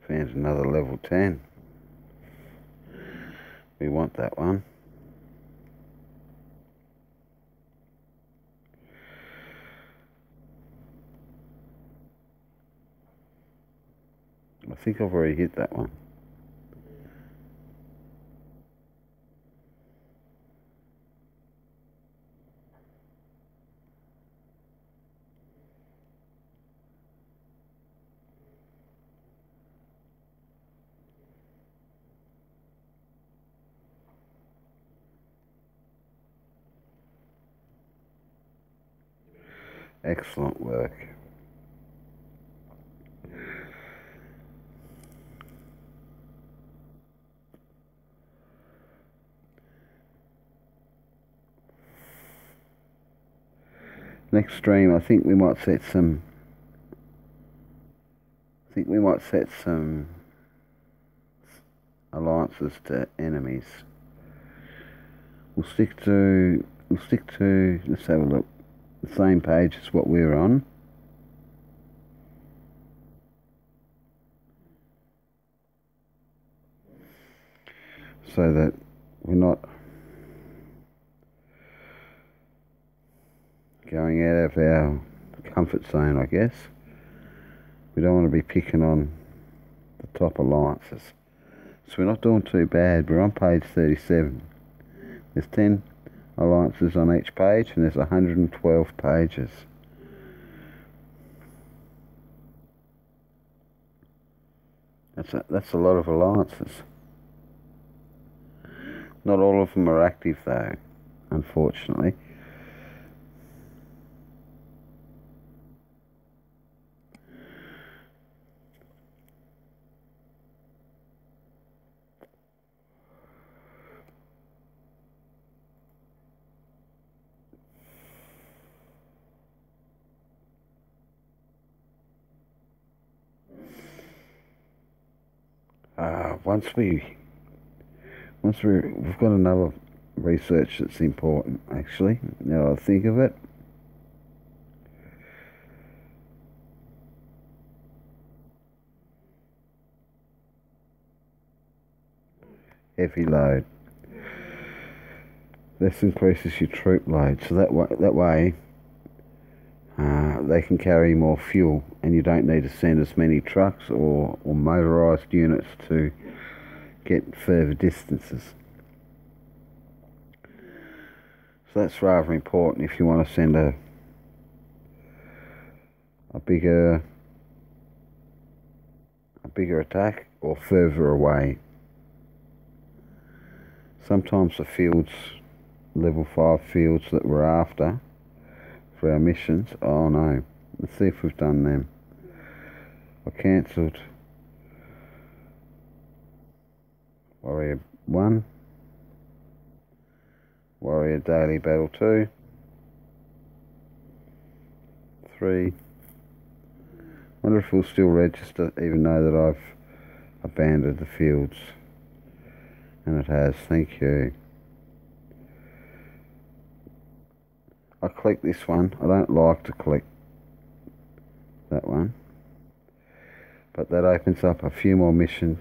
Found another level 10. We want that one. I think I've already hit that one. Excellent work. Next stream, I think we might set some. Alliances to enemies. We'll stick to. Let's have a look. The same page as what we're on. So that we're not going out of our comfort zone, I guess. We don't want to be picking on the top alliances. So we're not doing too bad. We're on page 37. There's 10 alliances on each page, and there's 112 pages. That's a lot of alliances. Not all of them are active though, unfortunately. We've got another research that's important, actually, now I think of it. Heavy load. This increases your troop load, so that way they can carry more fuel, and you don't need to send as many trucks or motorised units to get further distances. So that's rather important if you want to send a bigger attack or further away. Sometimes the fields, level 5 fields that we're after for our missions, oh no, let's see if we've done them. I cancelled Warrior 1, Warrior Daily Battle 2, 3. Wonder if we'll still register even though that I've abandoned the fields. And it has, thank you. I collect this one. I don't like to collect that one. But that opens up a few more missions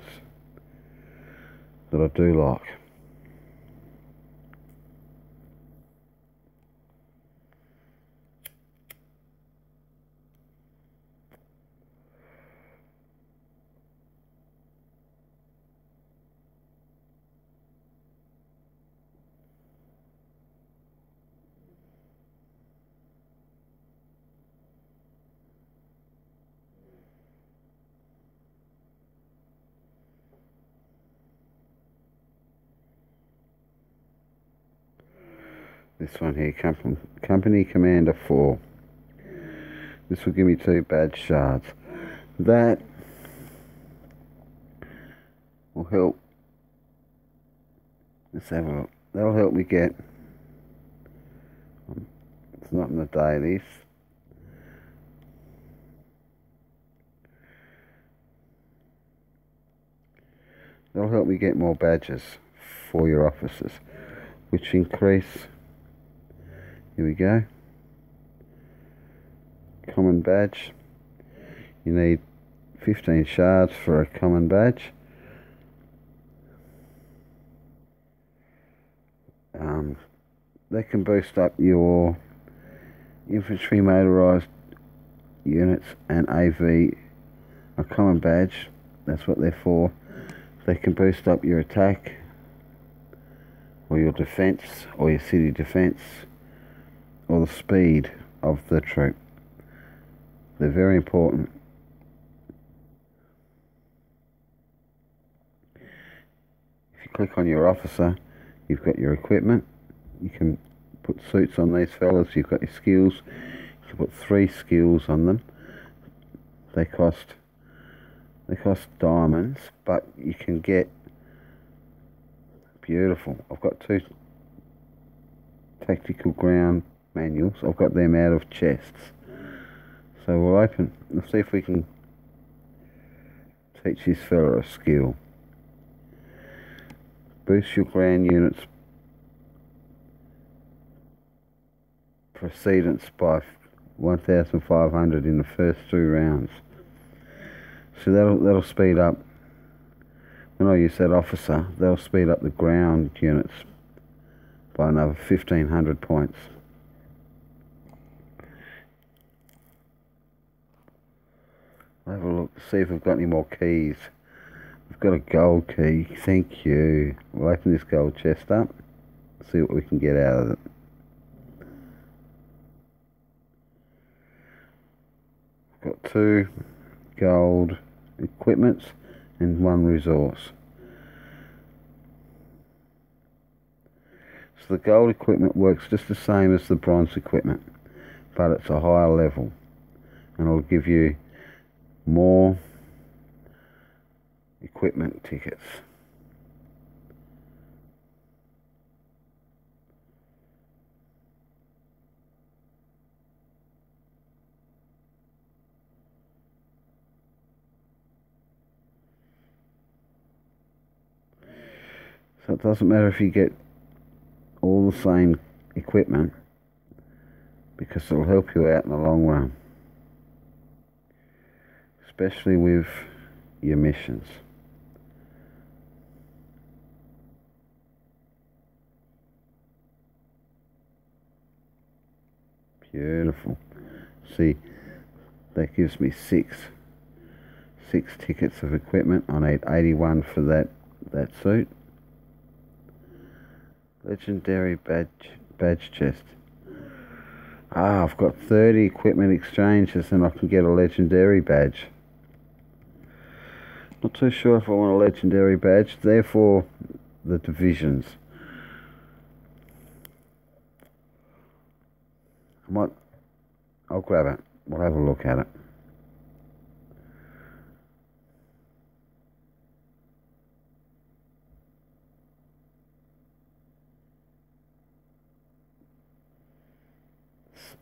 that I do like. This one here, Company Commander 4. This will give me 2 badge shards. That will help. Let's have a look. That'll help me get. It's not in the dailies. That'll help me get more badges for your officers, which increase. Here we go. Common badge. You need 15 shards for a common badge. That can boost up your infantry motorised units and AV. A common badge, that's what they're for. They can boost up your attack or your defence or your city defence or the speed of the troop. They're very important. If you click on your officer, you've got your equipment. You can put suits on these fellas. You've got your skills. You can put 3 skills on them. They cost diamonds, but you can get beautiful. I've got 2 tactical ground manuals. I've got them out of chests. So we'll open. Let's see if we can teach this fella a skill. Boost your ground units precedence by 1,500 in the first 2 rounds. So that'll speed up. When I use that officer, that'll speed up the ground units by another 1,500 points. I'll have a look, see if we've got any more keys. We've got a gold key, thank you. We'll open this gold chest up, see what we can get out of it. Got 2 gold equipments and 1 resource. So the gold equipment works just the same as the bronze equipment, but it's a higher level, and it'll give you more equipment tickets. So it doesn't matter if you get all the same equipment, because it'll help you out in the long run, especially with your missions. Beautiful. See, that gives me six tickets of equipment. I need 81 for that suit. Legendary badge chest. I've got 30 equipment exchanges and I can get a legendary badge. Not too sure if I want a legendary badge. Therefore, the divisions. Might, I'll grab it. We'll have a look at it.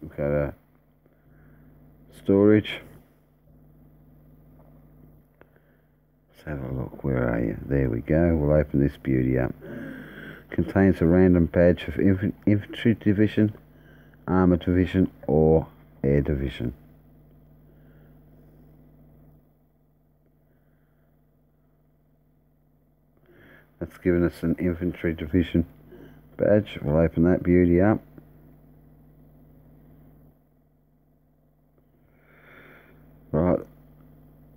We've got a storage. Let's have a look. Where are you? There we go. We'll open this beauty up. Contains a random badge of infantry division, armor division, or air division. That's given us an infantry division badge. We'll open that beauty up. Right,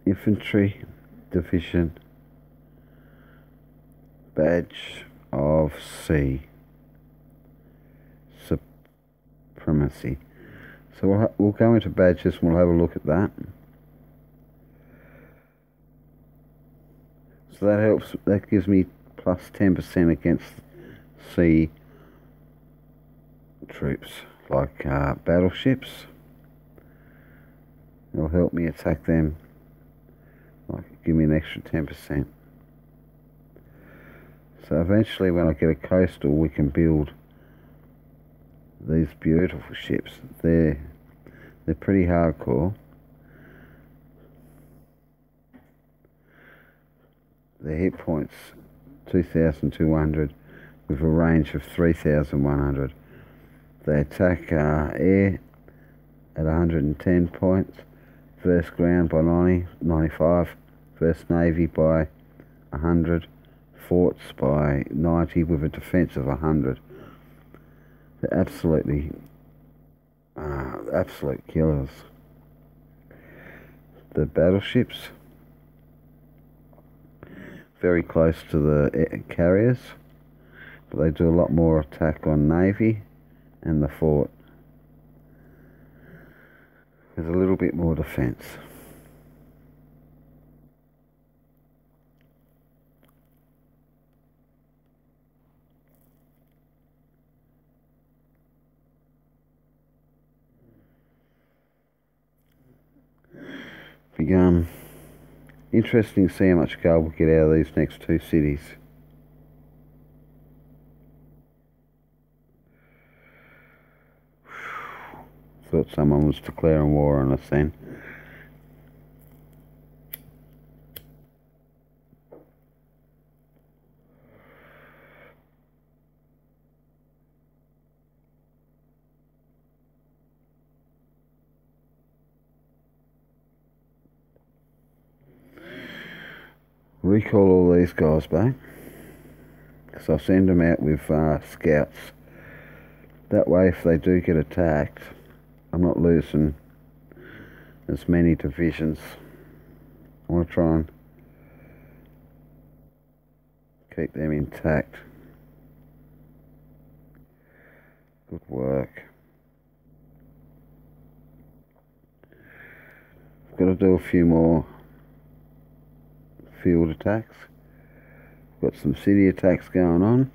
infantry division badge of C, supremacy. So we'll go into badges and we'll have a look at that. So that helps, that gives me plus 10% against C troops, like battleships. It'll help me attack them, like give me an extra 10%. So eventually when I get a coastal, we can build these beautiful ships. They're pretty hardcore. Their hit points 2,200 with a range of 3,100. They attack air at 110 points, first ground by 95, first navy by 100, forts by 90 with a defense of 100. They're absolutely absolute killers. The battleships, very close to the carriers, but they do a lot more attack on navy and the fort. There's a little bit more defense. Become interesting to see how much gold we get out of these next two cities. Thought someone was declaring war on us then. Recall all these guys back, because I'll send them out with scouts. That way if they do get attacked, I'm not losing as many divisions. I want to try and keep them intact. Good work. I've got to do a few more field attacks. Got some city attacks going on.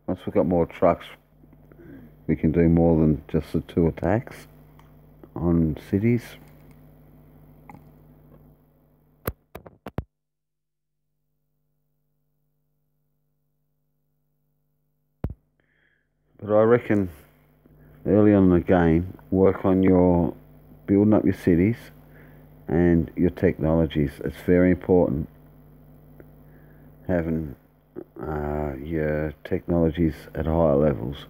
Once we've got more trucks, we can do more than just the 2 attacks on cities. But I reckon early on in the game, work on your building up your cities and your technologies. It's very important having your technologies at higher levels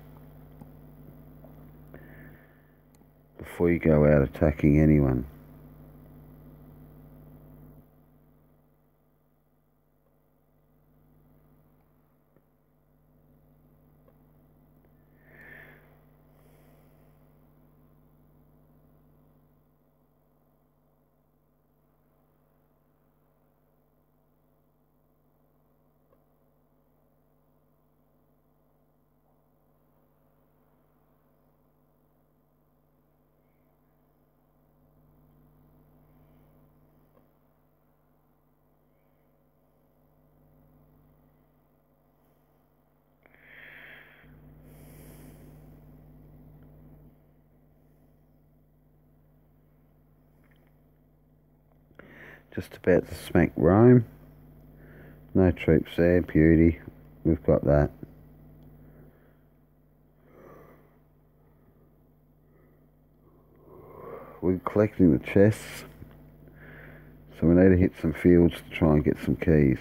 before you go out attacking anyone. Just about to smack Rome. No troops there, beauty. We've got that. We're collecting the chests, so we need to hit some fields to try and get some keys.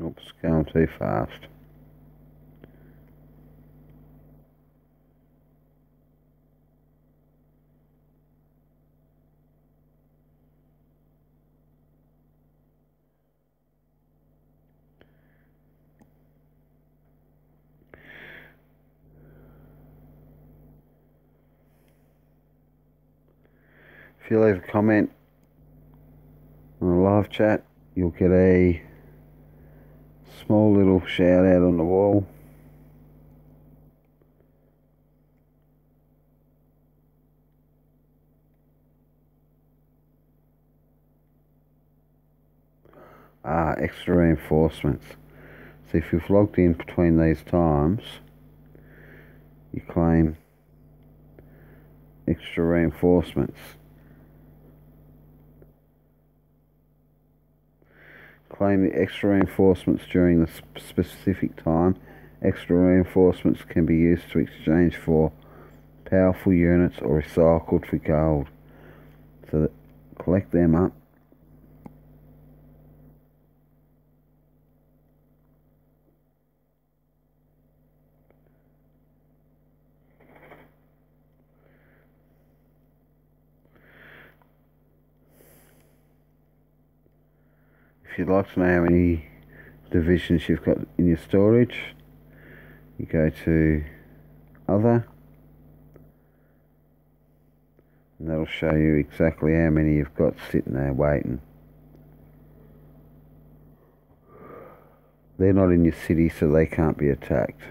Oops, going too fast. If you leave a comment on a live chat, you'll get a small little shout out on the wall. Extra reinforcements. So if you've logged in between these times, you claim extra reinforcements. Claim the extra reinforcements during the specific time. Extra reinforcements can be used to exchange for powerful units or recycled for gold. So collect them up. If you'd like to know how many divisions you've got in your storage, you go to Other, and that'll show you exactly how many you've got sitting there waiting. They're not in your city, so they can't be attacked.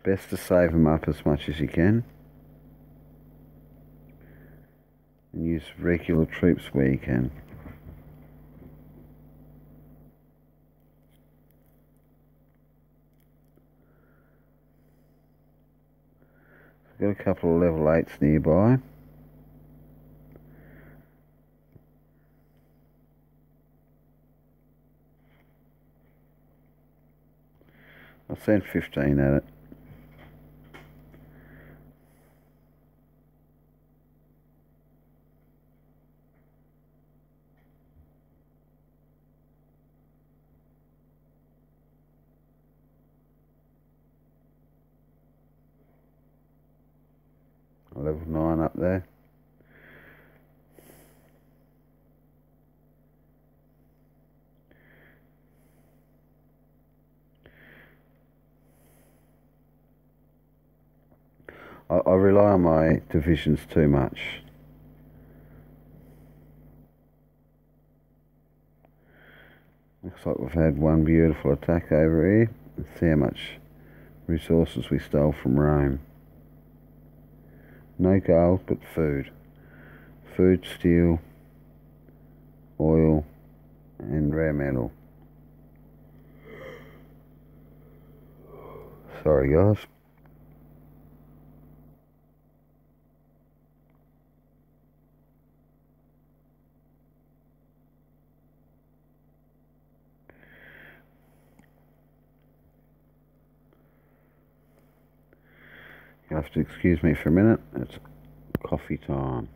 Best to save them up as much as you can, and use regular troops where you can. I've got a couple of level 8s nearby. I'll send 15 at it. Level 9 up there. I rely on my divisions too much. Looks like we've had one beautiful attack over here. Let's see how much resources we stole from Rome. No gold, but food. Food, steel, oil, and rare metal. Sorry guys. You have to excuse me for a minute. It's coffee time.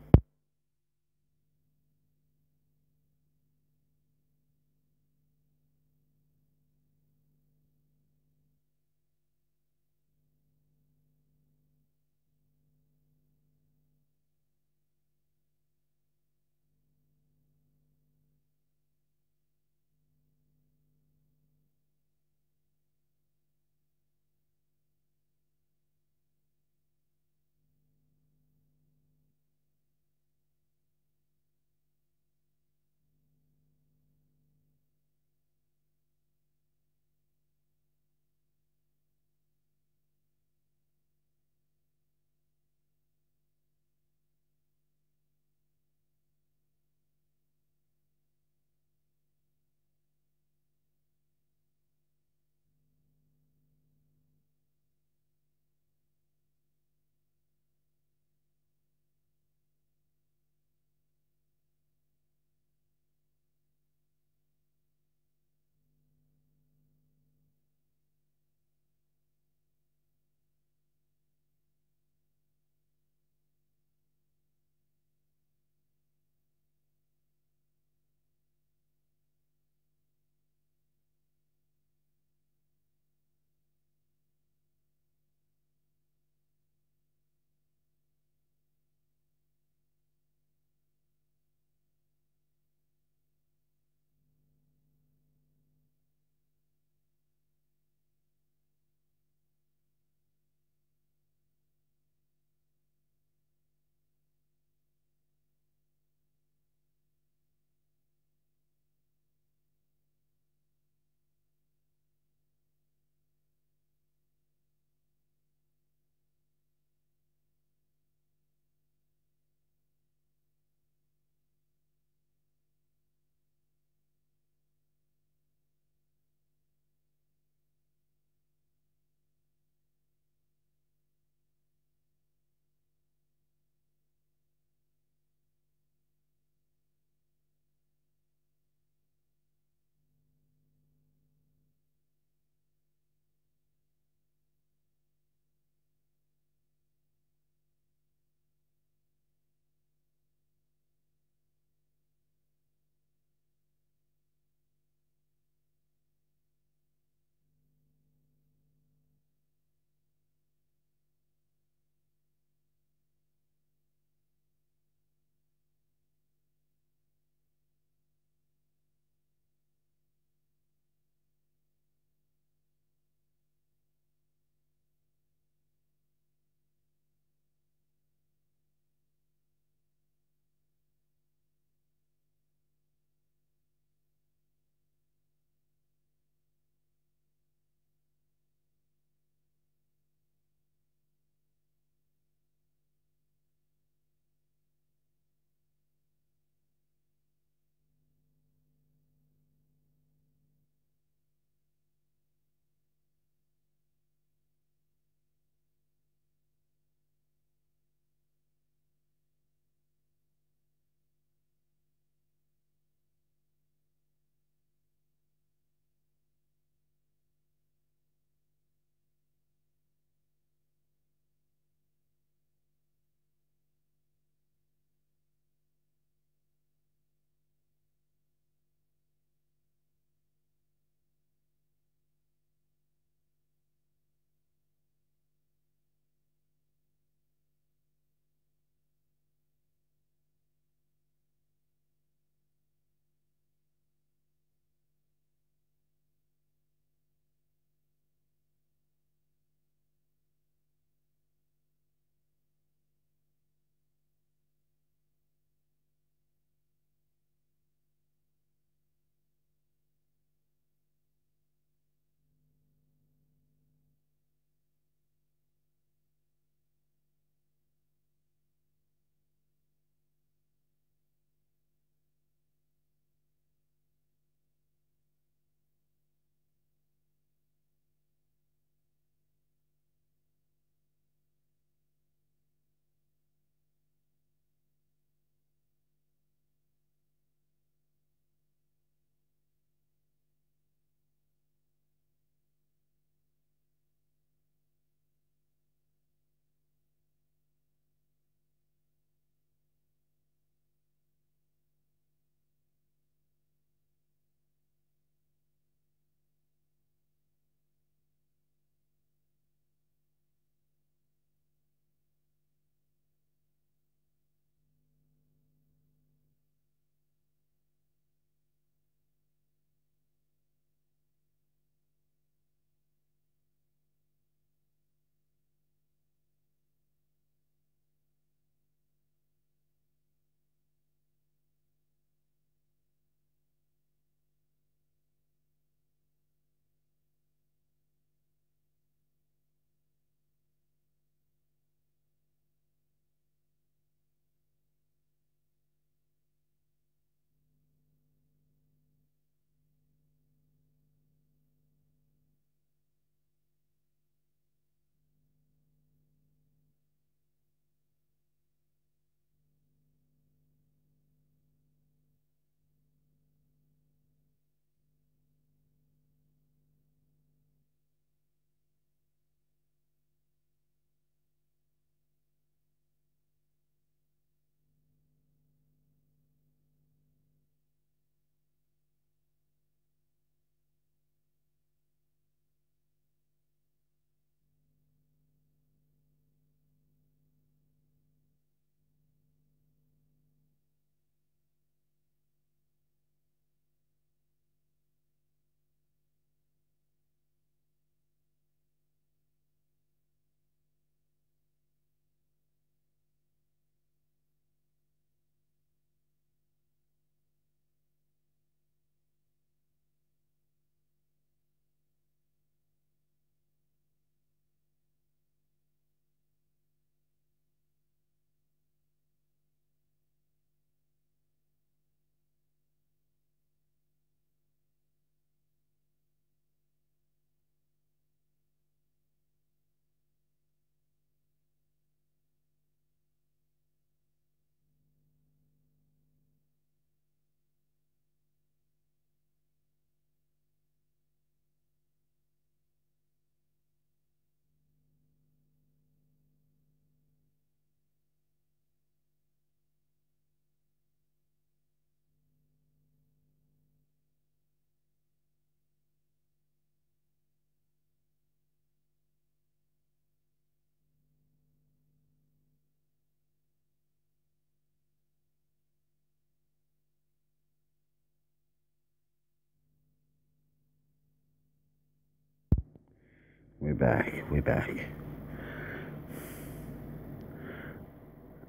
We're back.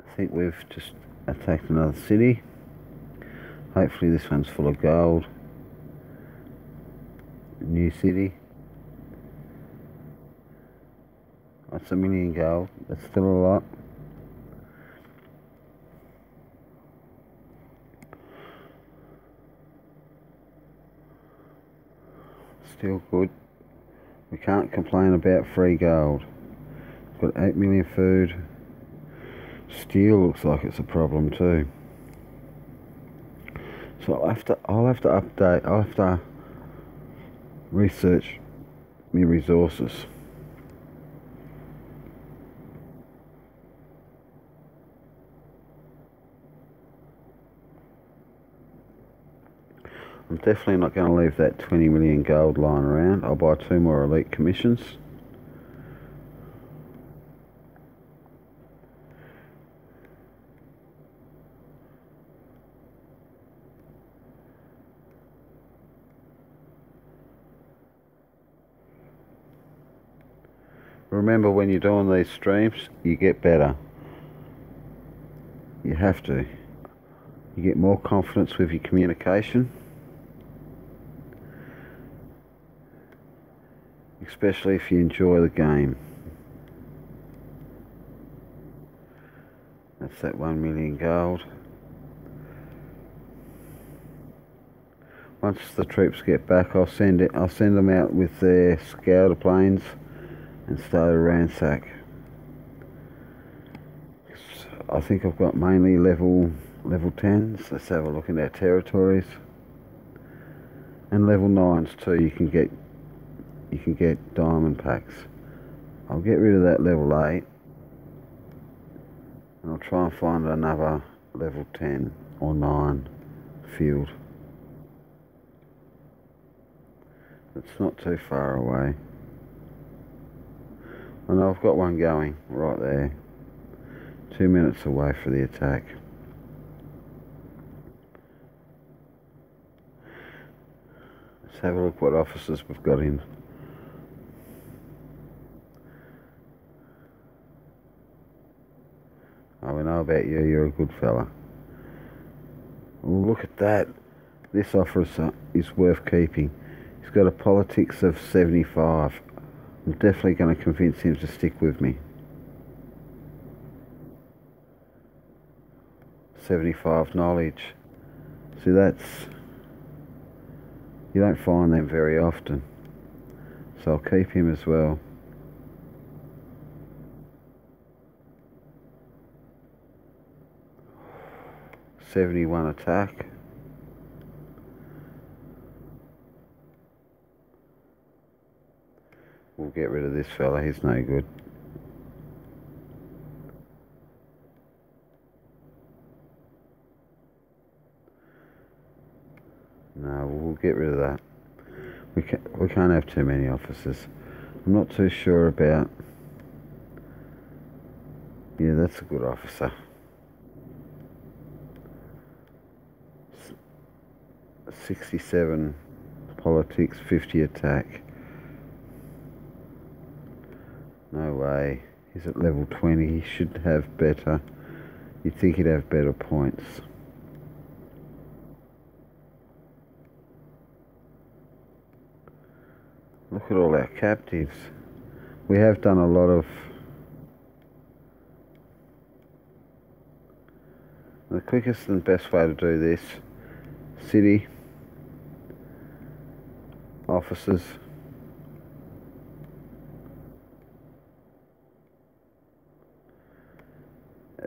I think we've just attacked another city. Hopefully this one's full of gold. New city. That's $1 million gold. That's still a lot. Still good. We can't complain about free gold. Got 8 million food. Steel looks like it's a problem too. So I'll have to update. I'll have to research my resources. I'm definitely not going to leave that 20 million gold lying around. I'll buy 2 more elite commissions. Remember, when you're doing these streams, you get better. You have to. You get more confidence with your communication. Especially if you enjoy the game. That's that 1 million gold. Once the troops get back, I'll send them out with their scouter planes and start a ransack. I think I've got mainly level 10s. Let's have a look at our territories. And level 9s too. You can get diamond packs. I'll get rid of that level 8 and I'll try and find another level 10 or 9 field. It's not too far away. I know I've got one going right there. 2 minutes away for the attack. Let's have a look what officers we've got in. Oh, we know about you. You're a good fella. Well, look at that. This officer is worth keeping. He's got a politics of 75. I'm definitely going to convince him to stick with me. 75 knowledge. See, you don't find them very often. So I'll keep him as well. '71 attack. We'll get rid of this fella, he's no good. No, we'll get rid of that. We can't have too many officers. I'm not too sure about... Yeah, that's a good officer. 67 politics, 50 attack. No way. He's at level 20. He should have better. You'd think he'd have better points. Look at all our captives. We have done a lot of... The quickest and best way to do this, city, officers,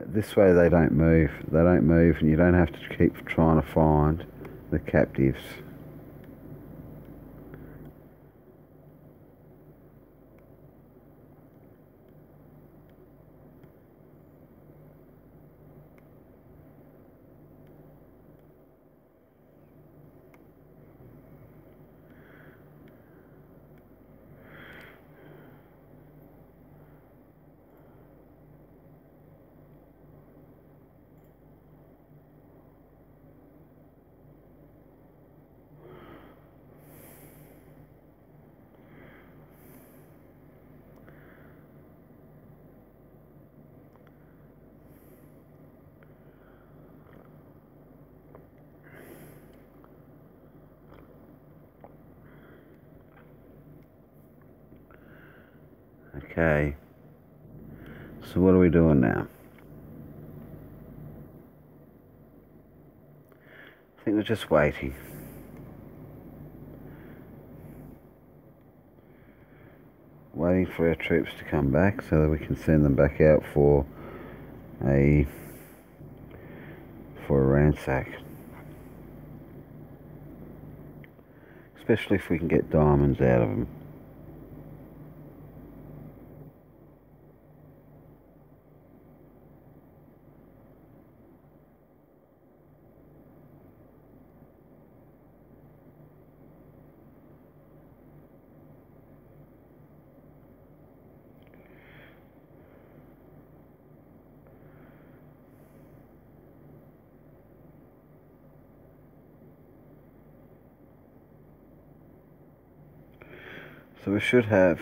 this way they don't move. They don't move and you don't have to keep trying to find the captives. Okay, so what are we doing now? I think we're just waiting. Waiting for our troops to come back so that we can send them back out for a ransack. Especially if we can get diamonds out of them. So we should have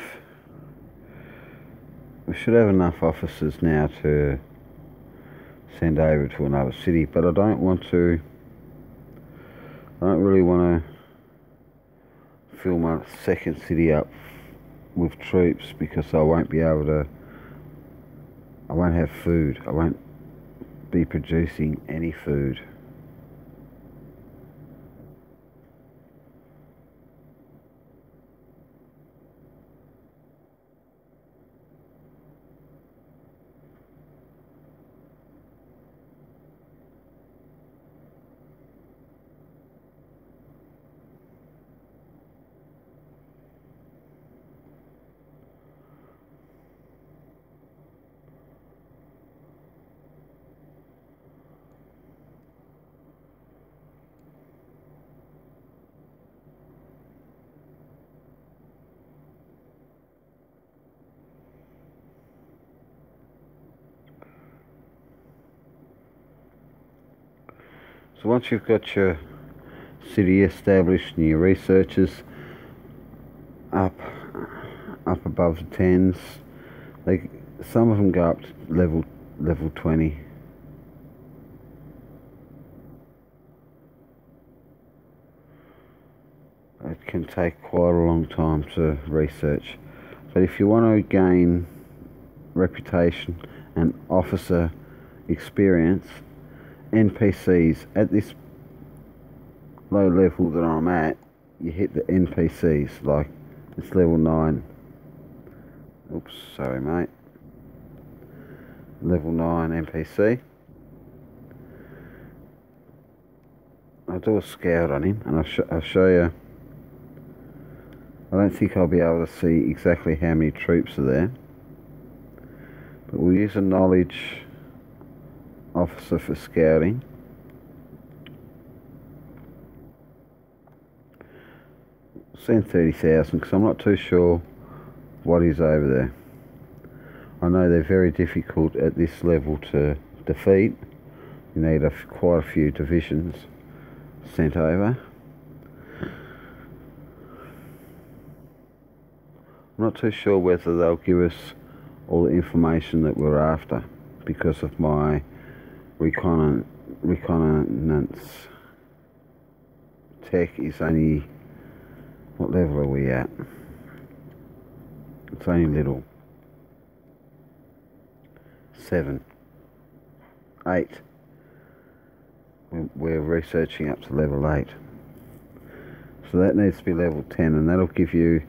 enough officers now to send over to another city, but I don't really want to fill my second city up with troops because I won't have food. I won't be producing any food. So once you've got your city established and your researchers up above the 10s, some of them go up to level 20. It can take quite a long time to research, but if you want to gain reputation and officer experience, NPCs at this low level that I'm at, you hit the NPCs, like it's level 9. Oops, sorry mate. Level 9 NPC. I'll do a scout on him and I'll show you. I don't think I'll be able to see exactly how many troops are there, but we'll use a knowledge officer for scouting. Send 30,000 because I'm not too sure what is over there. I know they're very difficult at this level to defeat. You need quite a few divisions sent over. I'm not too sure whether they'll give us all the information that we're after because of my reconnaissance tech is only, what level are we at? It's only little. 7, 8. We're researching up to level 8. So that needs to be level 10, and that'll give you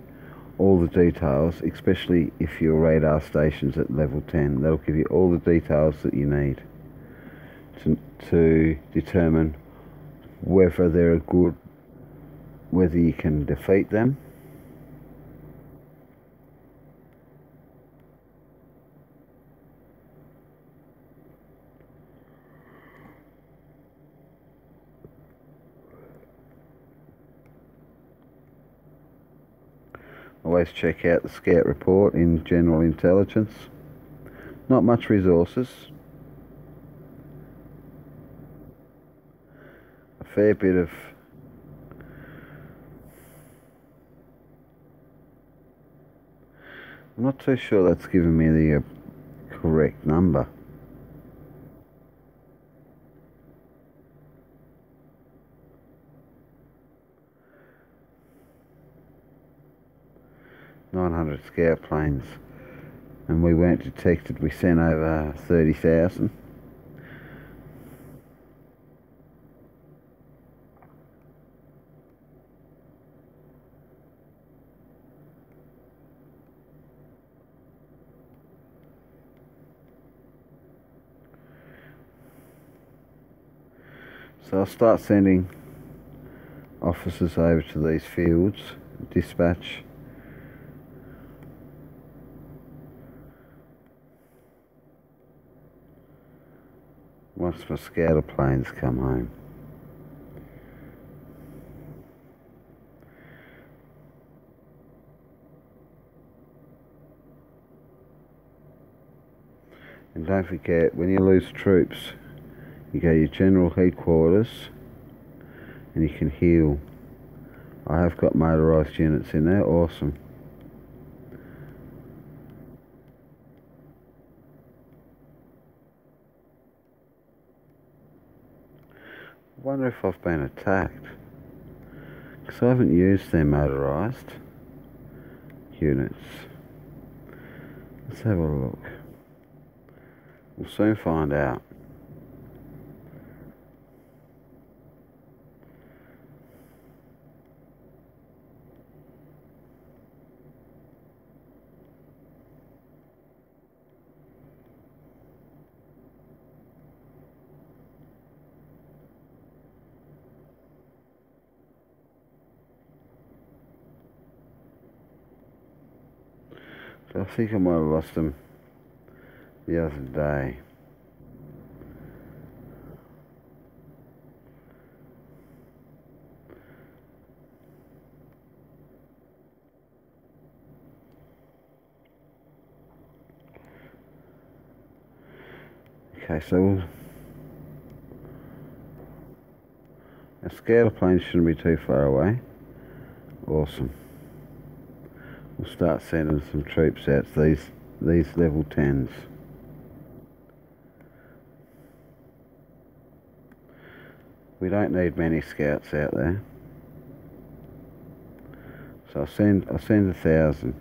all the details, especially if your radar station's at level 10. That'll give you all the details that you need to determine whether they're good, whether you can defeat them. Always check out the scout report in general intelligence. Not much resources. A fair bit of I'm not too sure that's giving me the correct number. $900 scout planes. and we weren't detected, we sent over 30,000. So I'll start sending officers over to these fields, dispatch. Once my scouter planes come home. And don't forget, when you lose troops, you go to your general headquarters and you can heal. I have got motorised units in there, awesome. I wonder if I've been attacked, because I haven't used their motorised units. Let's have a look. We'll soon find out. So I think I might have lost them the other day. Okay, so our scouter plane shouldn't be too far away. Awesome. We'll start sending some troops out to these level 10s. We don't need many scouts out there. So I'll send 1,000.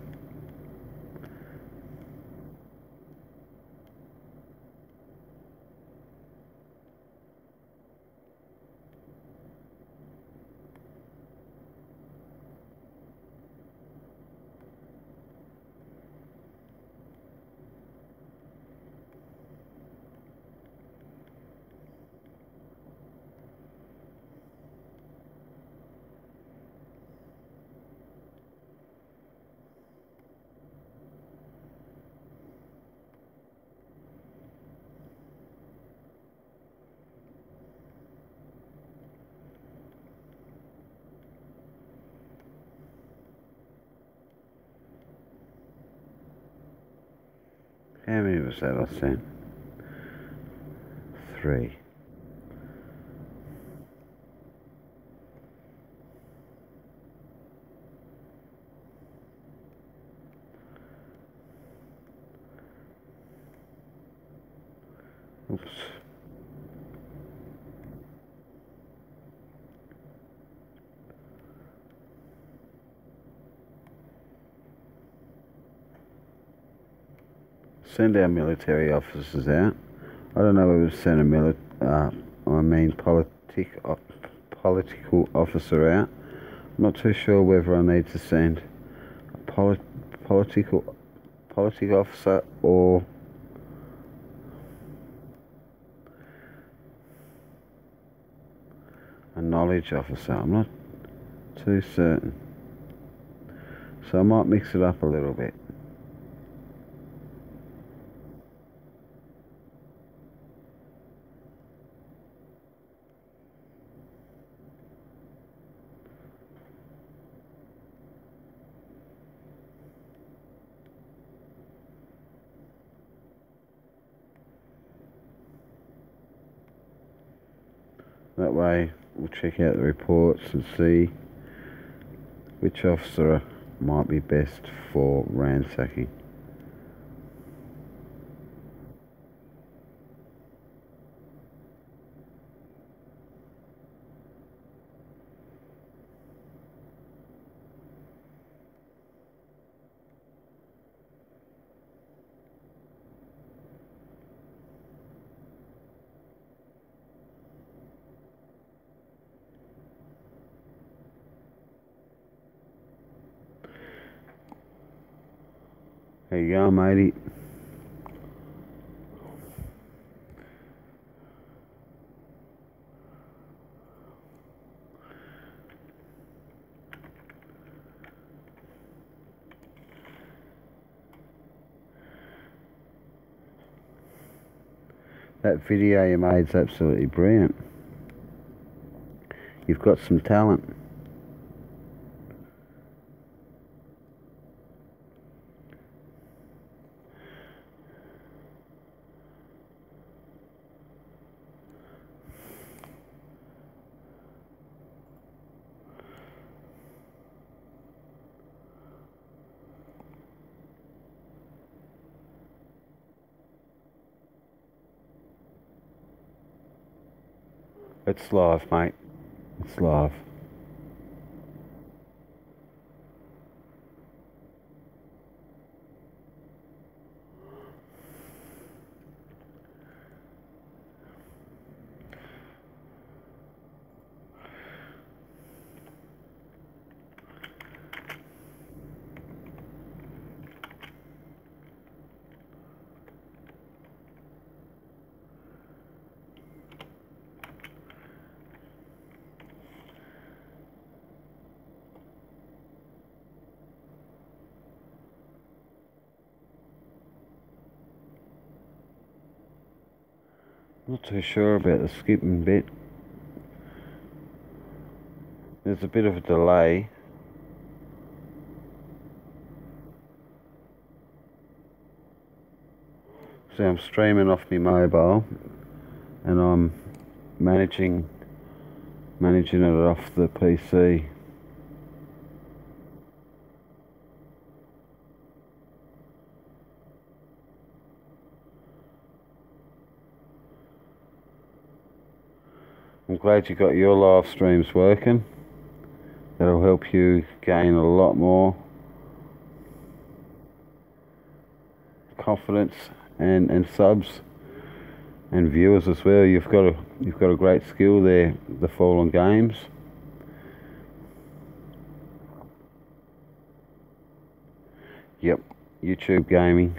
How many was that I sent? 3. Oops. Send our military officers out. I don't know whether to send a political officer out. I'm not too sure whether I need to send a political officer or a knowledge officer. I'm not too certain. So I might mix it up a little bit. That way we'll check out the reports and see which officer might be best for ransacking. There you go, matey. That video you made's absolutely brilliant. You've got some talent. It's live, mate. It's live. Not too sure about the skipping bit. There's a bit of a delay. So I'm streaming off my mobile and I'm managing it off the PC. I'm glad you got your live streams working. That'll help you gain a lot more confidence and subs and viewers as well. You've got a great skill there, the Fallen Games. Yep, YouTube gaming.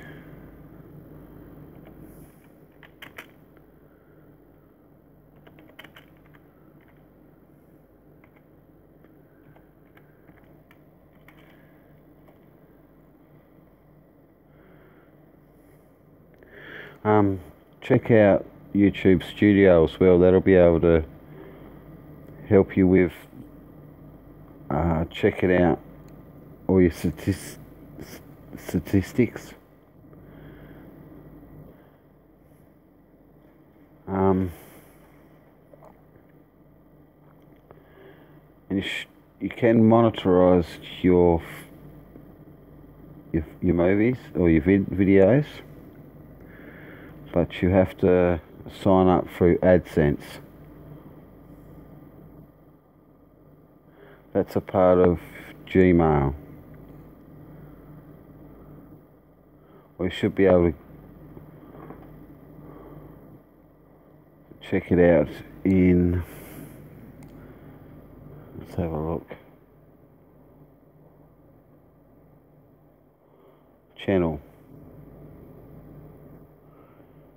Check out YouTube Studio as well. That'll be able to help you with checking out all your statistics. And you can monetize your movies or your videos, but you have to sign up through AdSense. That's a part of Gmail. We should be able to check it out in, let's have a look, channel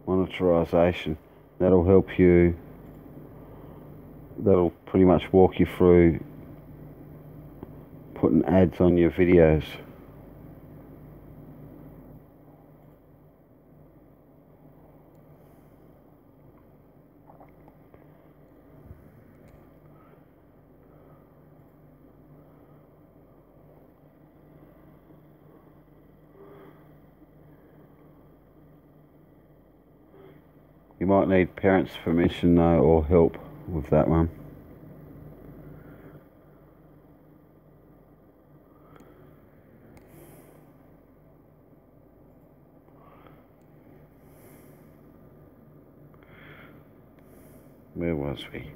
monetization. That'll help you, that'll pretty much walk you through putting ads on your videos. You might need parents' permission though, or help with that one. Where was we?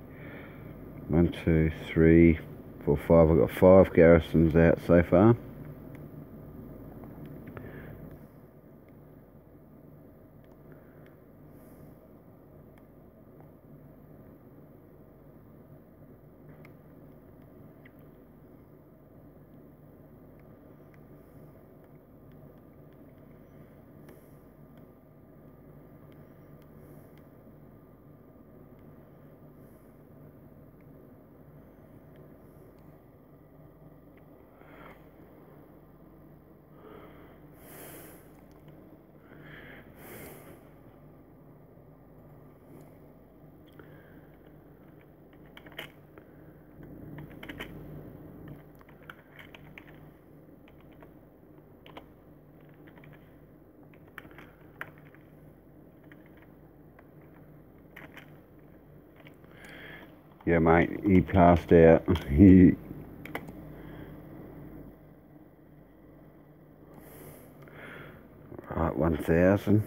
1, 2, 3, 4, 5. I've got 5 garrisons out so far. Yeah, mate, he passed out. He... Right, 1,000.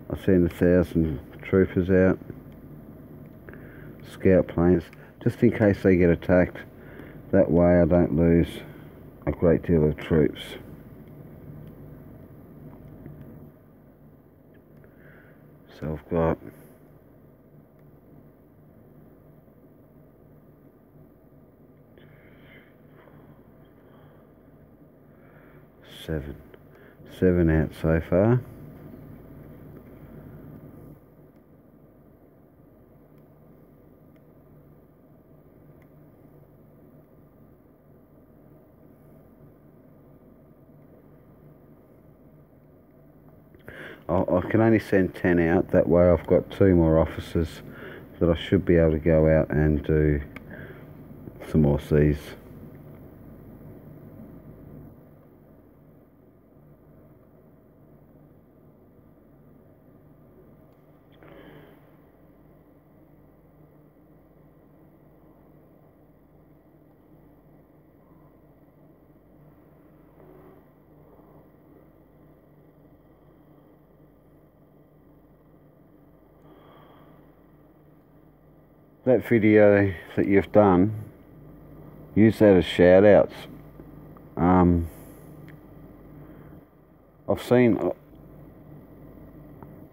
I've seen 1,000 troopers out. Scout planes, just in case they get attacked. That way I don't lose a great deal of troops. So I've got seven out so far. I can only send 10 out, that way I've got 2 more officers that I should be able to go out and do some more seas. That video that you've done, use that as shout outs. I've seen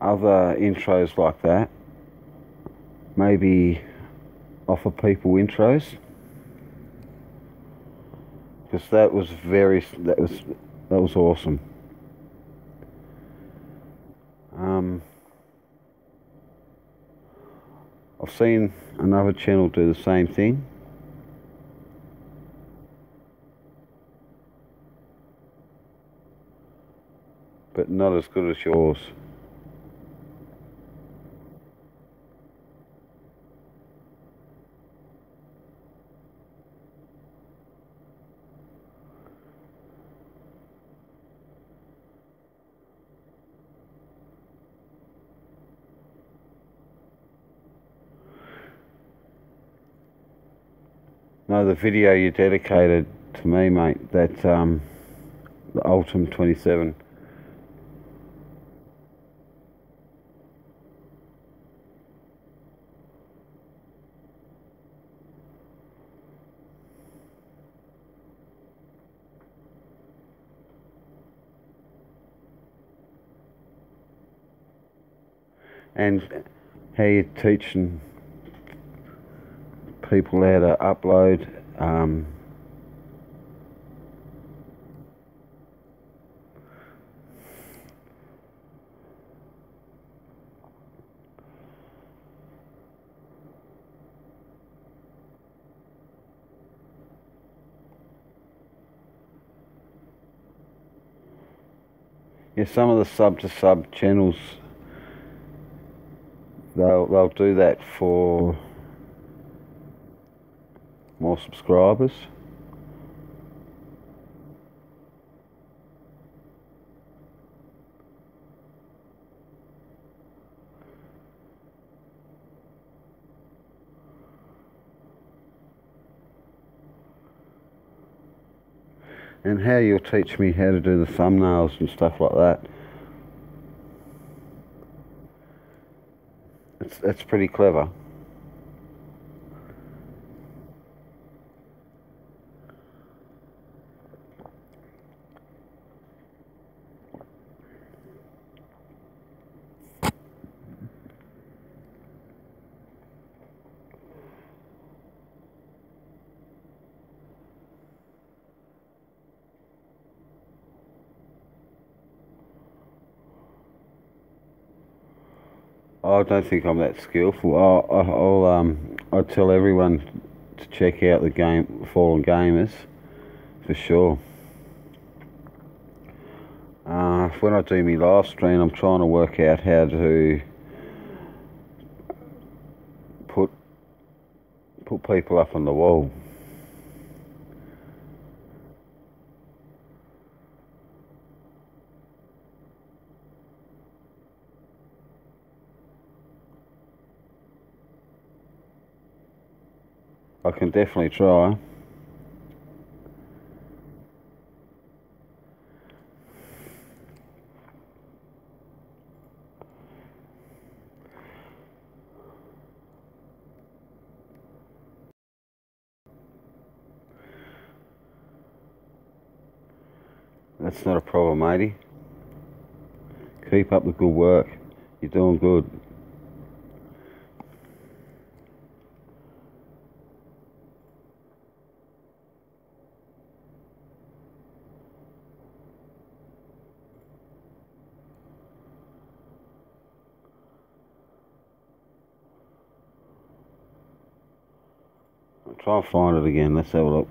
other intros like that, maybe offer people intros, because that was awesome. I've seen another channel do the same thing. But not as good as yours. No, the video you dedicated to me, mate, that the ultum27. And how you're teaching people how to upload yeah, some of the sub-to-sub channels, they'll do that for more subscribers. And how you'll teach me how to do the thumbnails and stuff like that. It's pretty clever. I don't think I'm that skillful. I'll tell everyone to check out the game Fallen Gamers for sure. When I do my live stream, I'm trying to work out how to put people up on the wall. I can definitely try. That's not a problem, matey. Keep up the good work. You're doing good. I'll try and find it again. Let's have a look.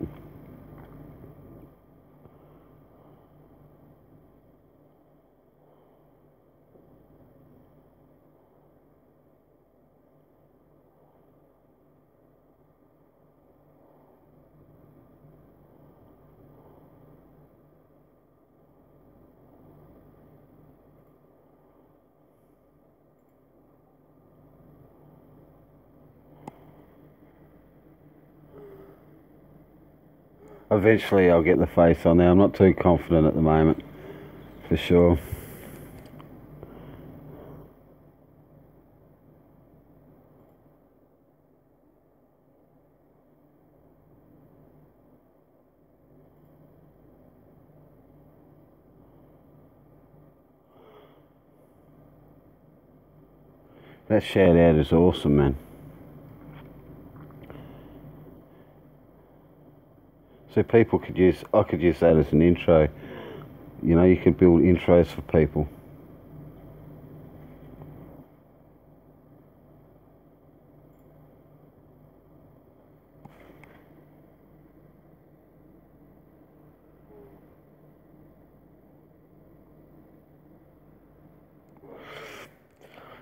Eventually I'll get the face on there. I'm not too confident at the moment, for sure. That shout out is awesome, man. So people could use, I could use that as an intro. You know, you could build intros for people.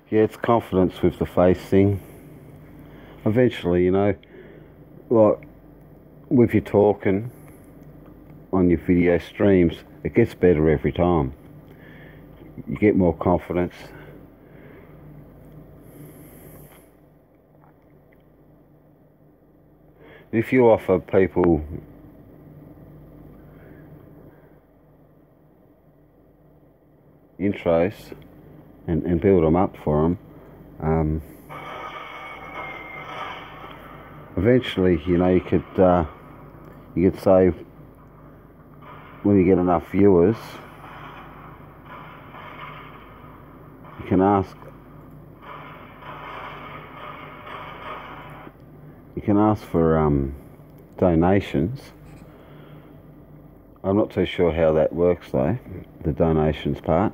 Yeah, it's confidence with the face thing. Eventually, you know, like with your talking on your video streams, it gets better every time. You get more confidence. If you offer people intros and build them up for them, eventually, you know, you could say when you get enough viewers, you can ask for donations. I'm not too sure how that works though, the donations part.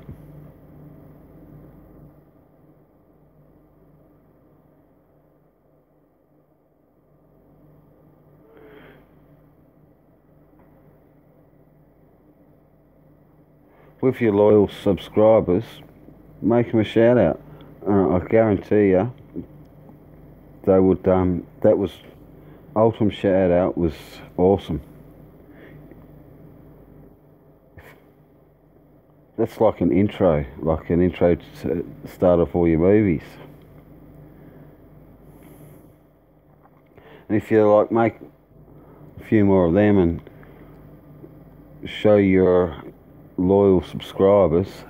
With your loyal subscribers, make them a shout out. I guarantee you, they would. That was ultimate shout out was awesome. That's like an intro to start off all your movies. And if you like, make a few more of them and show your loyal subscribers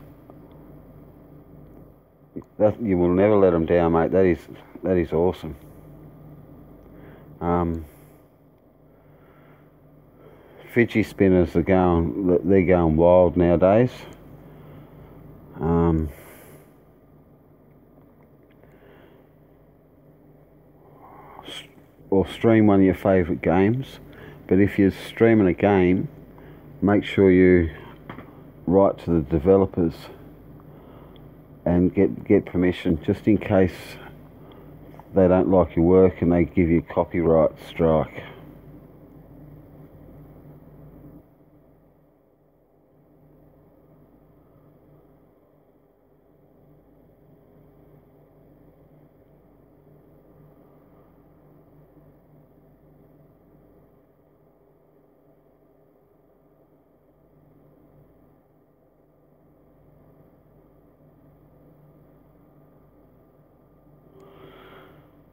that you will never let them down, mate. That is awesome. Fidget spinners they're going wild nowadays. Or stream one of your favourite games, but if you're streaming a game, make sure you write to the developers and get permission, just in case they don't like your work and they give you a copyright strike.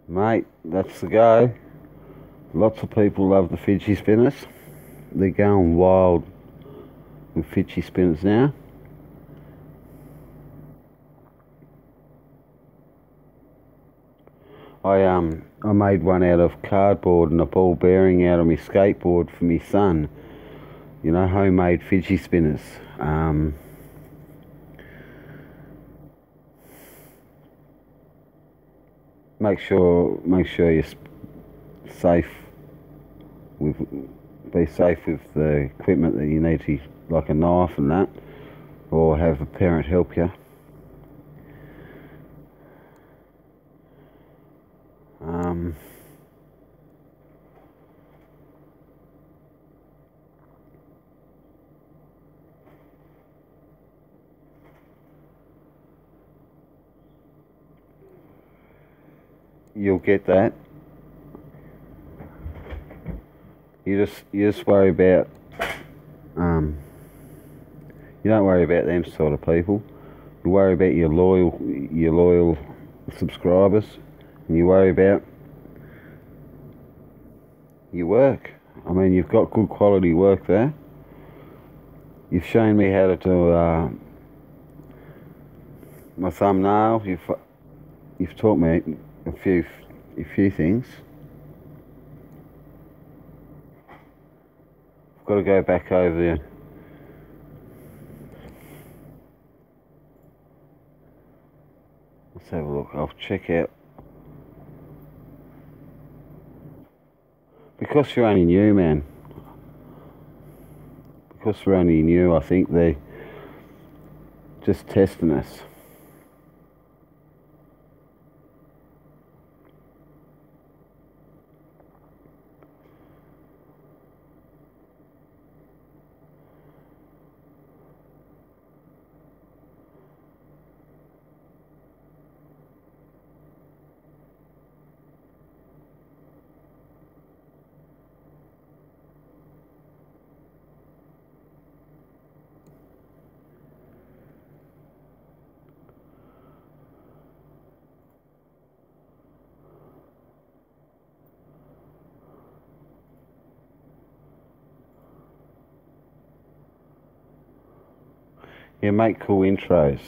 Mate, that's the go. Lots of people love the fidget spinners. They're going wild with fidget spinners now. I made one out of cardboard and a ball bearing out of my skateboard for my son. You know, homemade fidget spinners. Make sure you're safe with. Be safe with the equipment that you need to, like a knife and that, or have a parent help you. You'll get that. You just worry about you don't worry about them sort of people. You worry about your loyal subscribers, and you worry about your work. I mean, you've got good quality work there. You've shown me how to do my thumbnail. You've taught me a few things. I've got to go back over there. Let's have a look. I'll check out. Because you're only new, man. Because we're only new, I think they're just testing us. Yeah, make cool intros.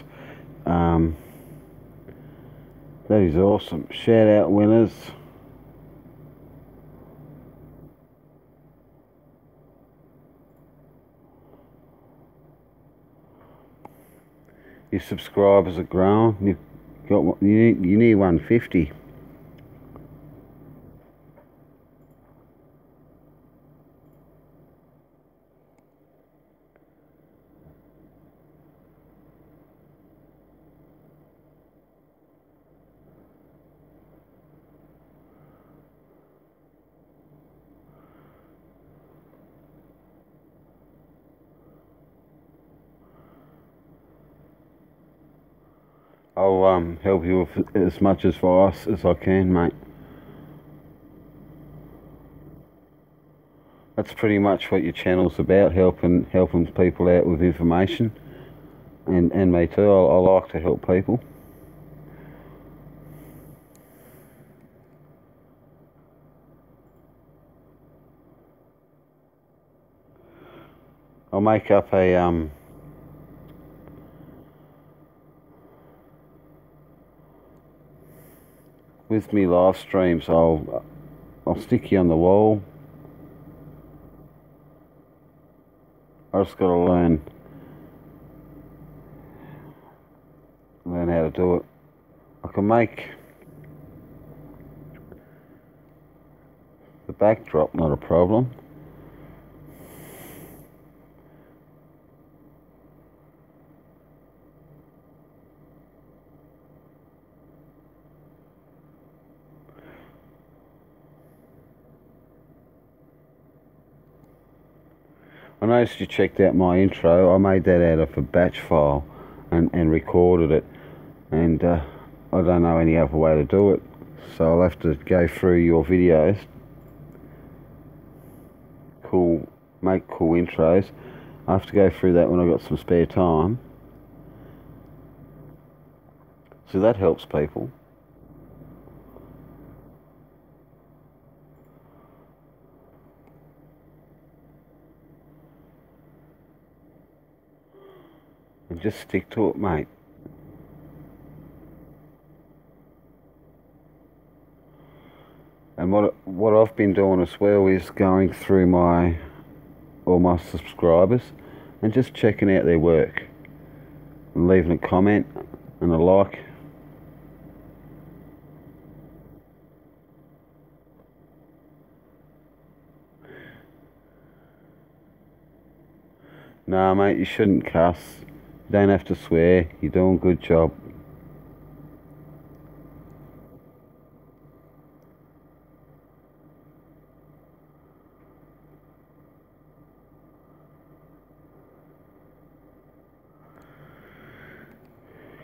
That is awesome. Shout out winners. Your subscribers are growing. You've got you need 150. I'll help you with as much advice as I can, mate. That's pretty much what your channel's about, helping people out with information, and me too. I like to help people. I'll make up a with me live streams. I'll stick you on the wall. I just got to learn how to do it. I can make the backdrop not a problem. I noticed you checked out my intro. I made that out of a batch file and recorded it, and I don't know any other way to do it, so I'll have to go through your videos. Make cool intros. I have to go through that when I got some spare time, so that helps people. just stick to it, mate. And what I've been doing as well is going through all my subscribers and just checking out their work and leaving a comment and a like. Nah, mate, you shouldn't cuss. You don't have to swear. You're doing a good job.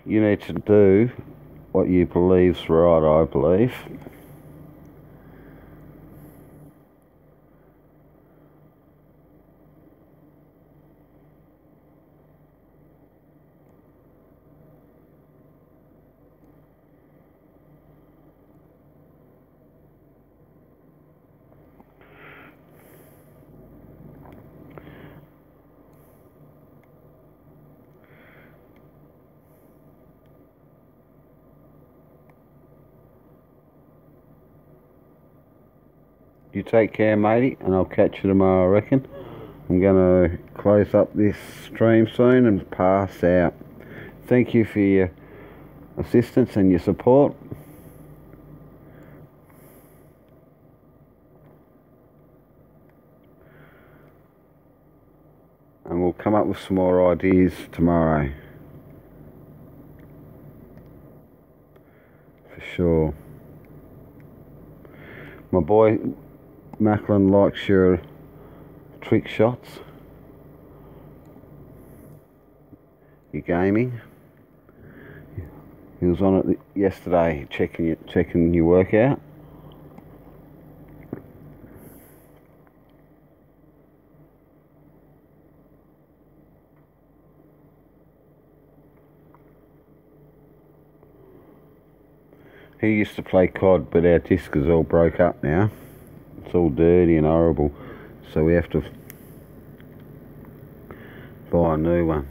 You need to do what you believe's right, I believe. You take care, matey, and I'll catch you tomorrow, I reckon. I'm going to close up this stream soon and pass out. Thank you for your assistance and your support. And we'll come up with some more ideas tomorrow. For sure. My boy Macklin likes your trick shots, your gaming. He was on it yesterday checking your work out. He used to play COD, but our disc is all broke up now. It's all dirty and horrible, so we have to buy a new one.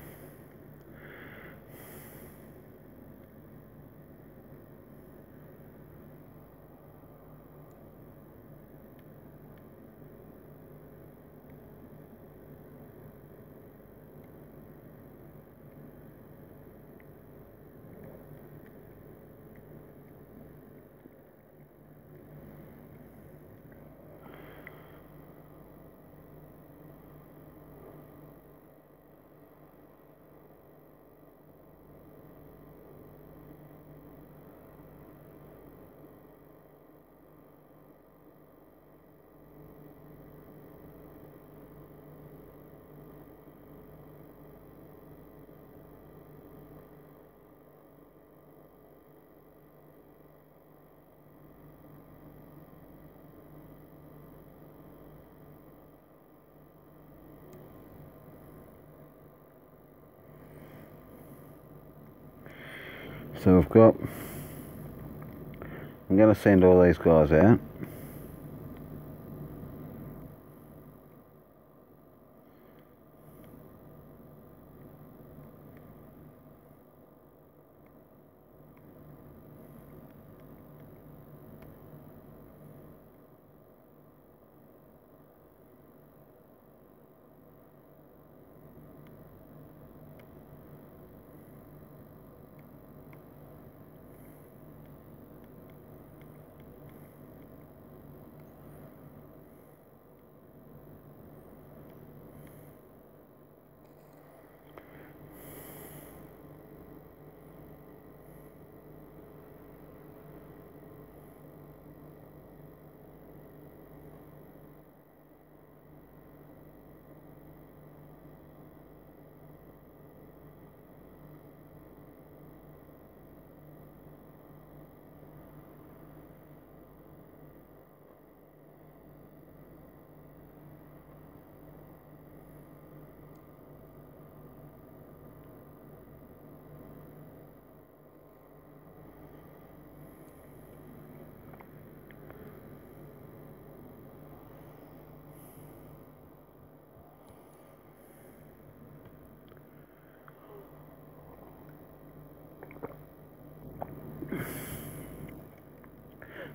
So I'm going to send all these guys out.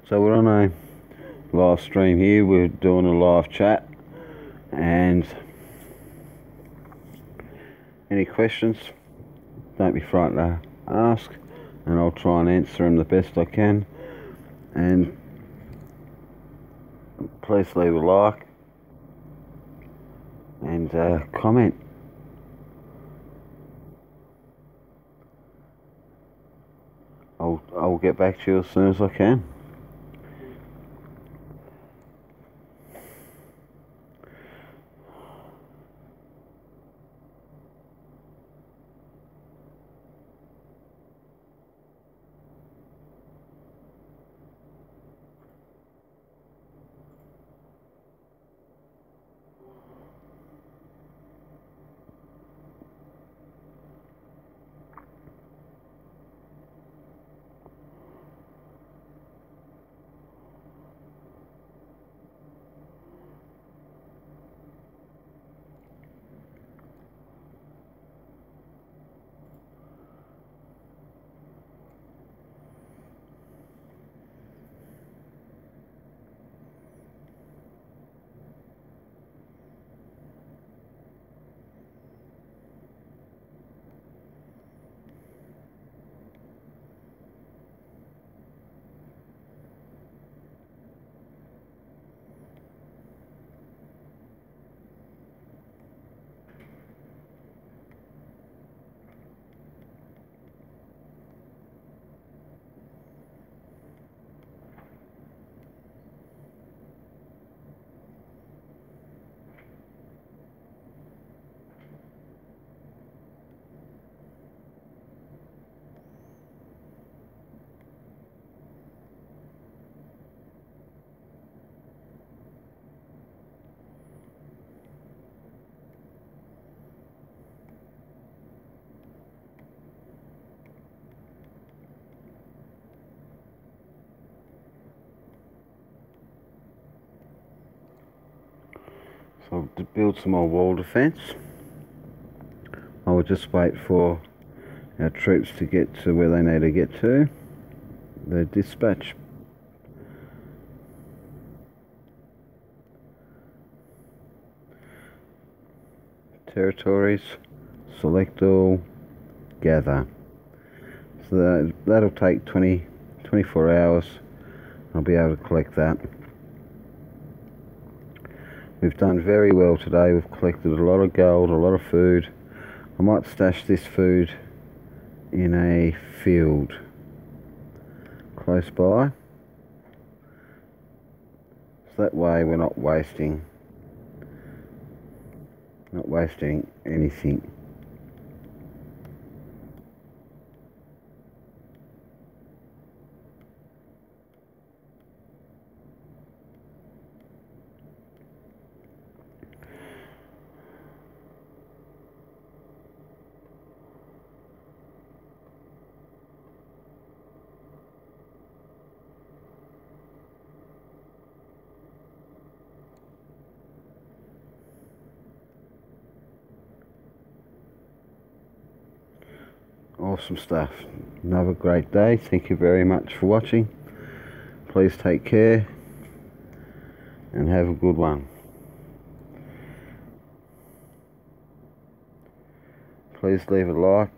So we're on a live stream here, we're doing a live chat, and any questions, don't be frightened to ask, and I'll try and answer them the best I can. And please leave a like and comment. I'll get back to you as soon as I can. So to build some more wall defence, I will just wait for our troops to get to where they need to get to. The dispatch. Territories, select all, gather. So that'll take 24 hours. I'll be able to collect that. We've done very well today. We've collected a lot of gold, a lot of food. I might stash this food in a field close by, so that way we're not wasting anything. Awesome stuff. Another great day. Thank you very much for watching. Please take care and have a good one. Please leave a like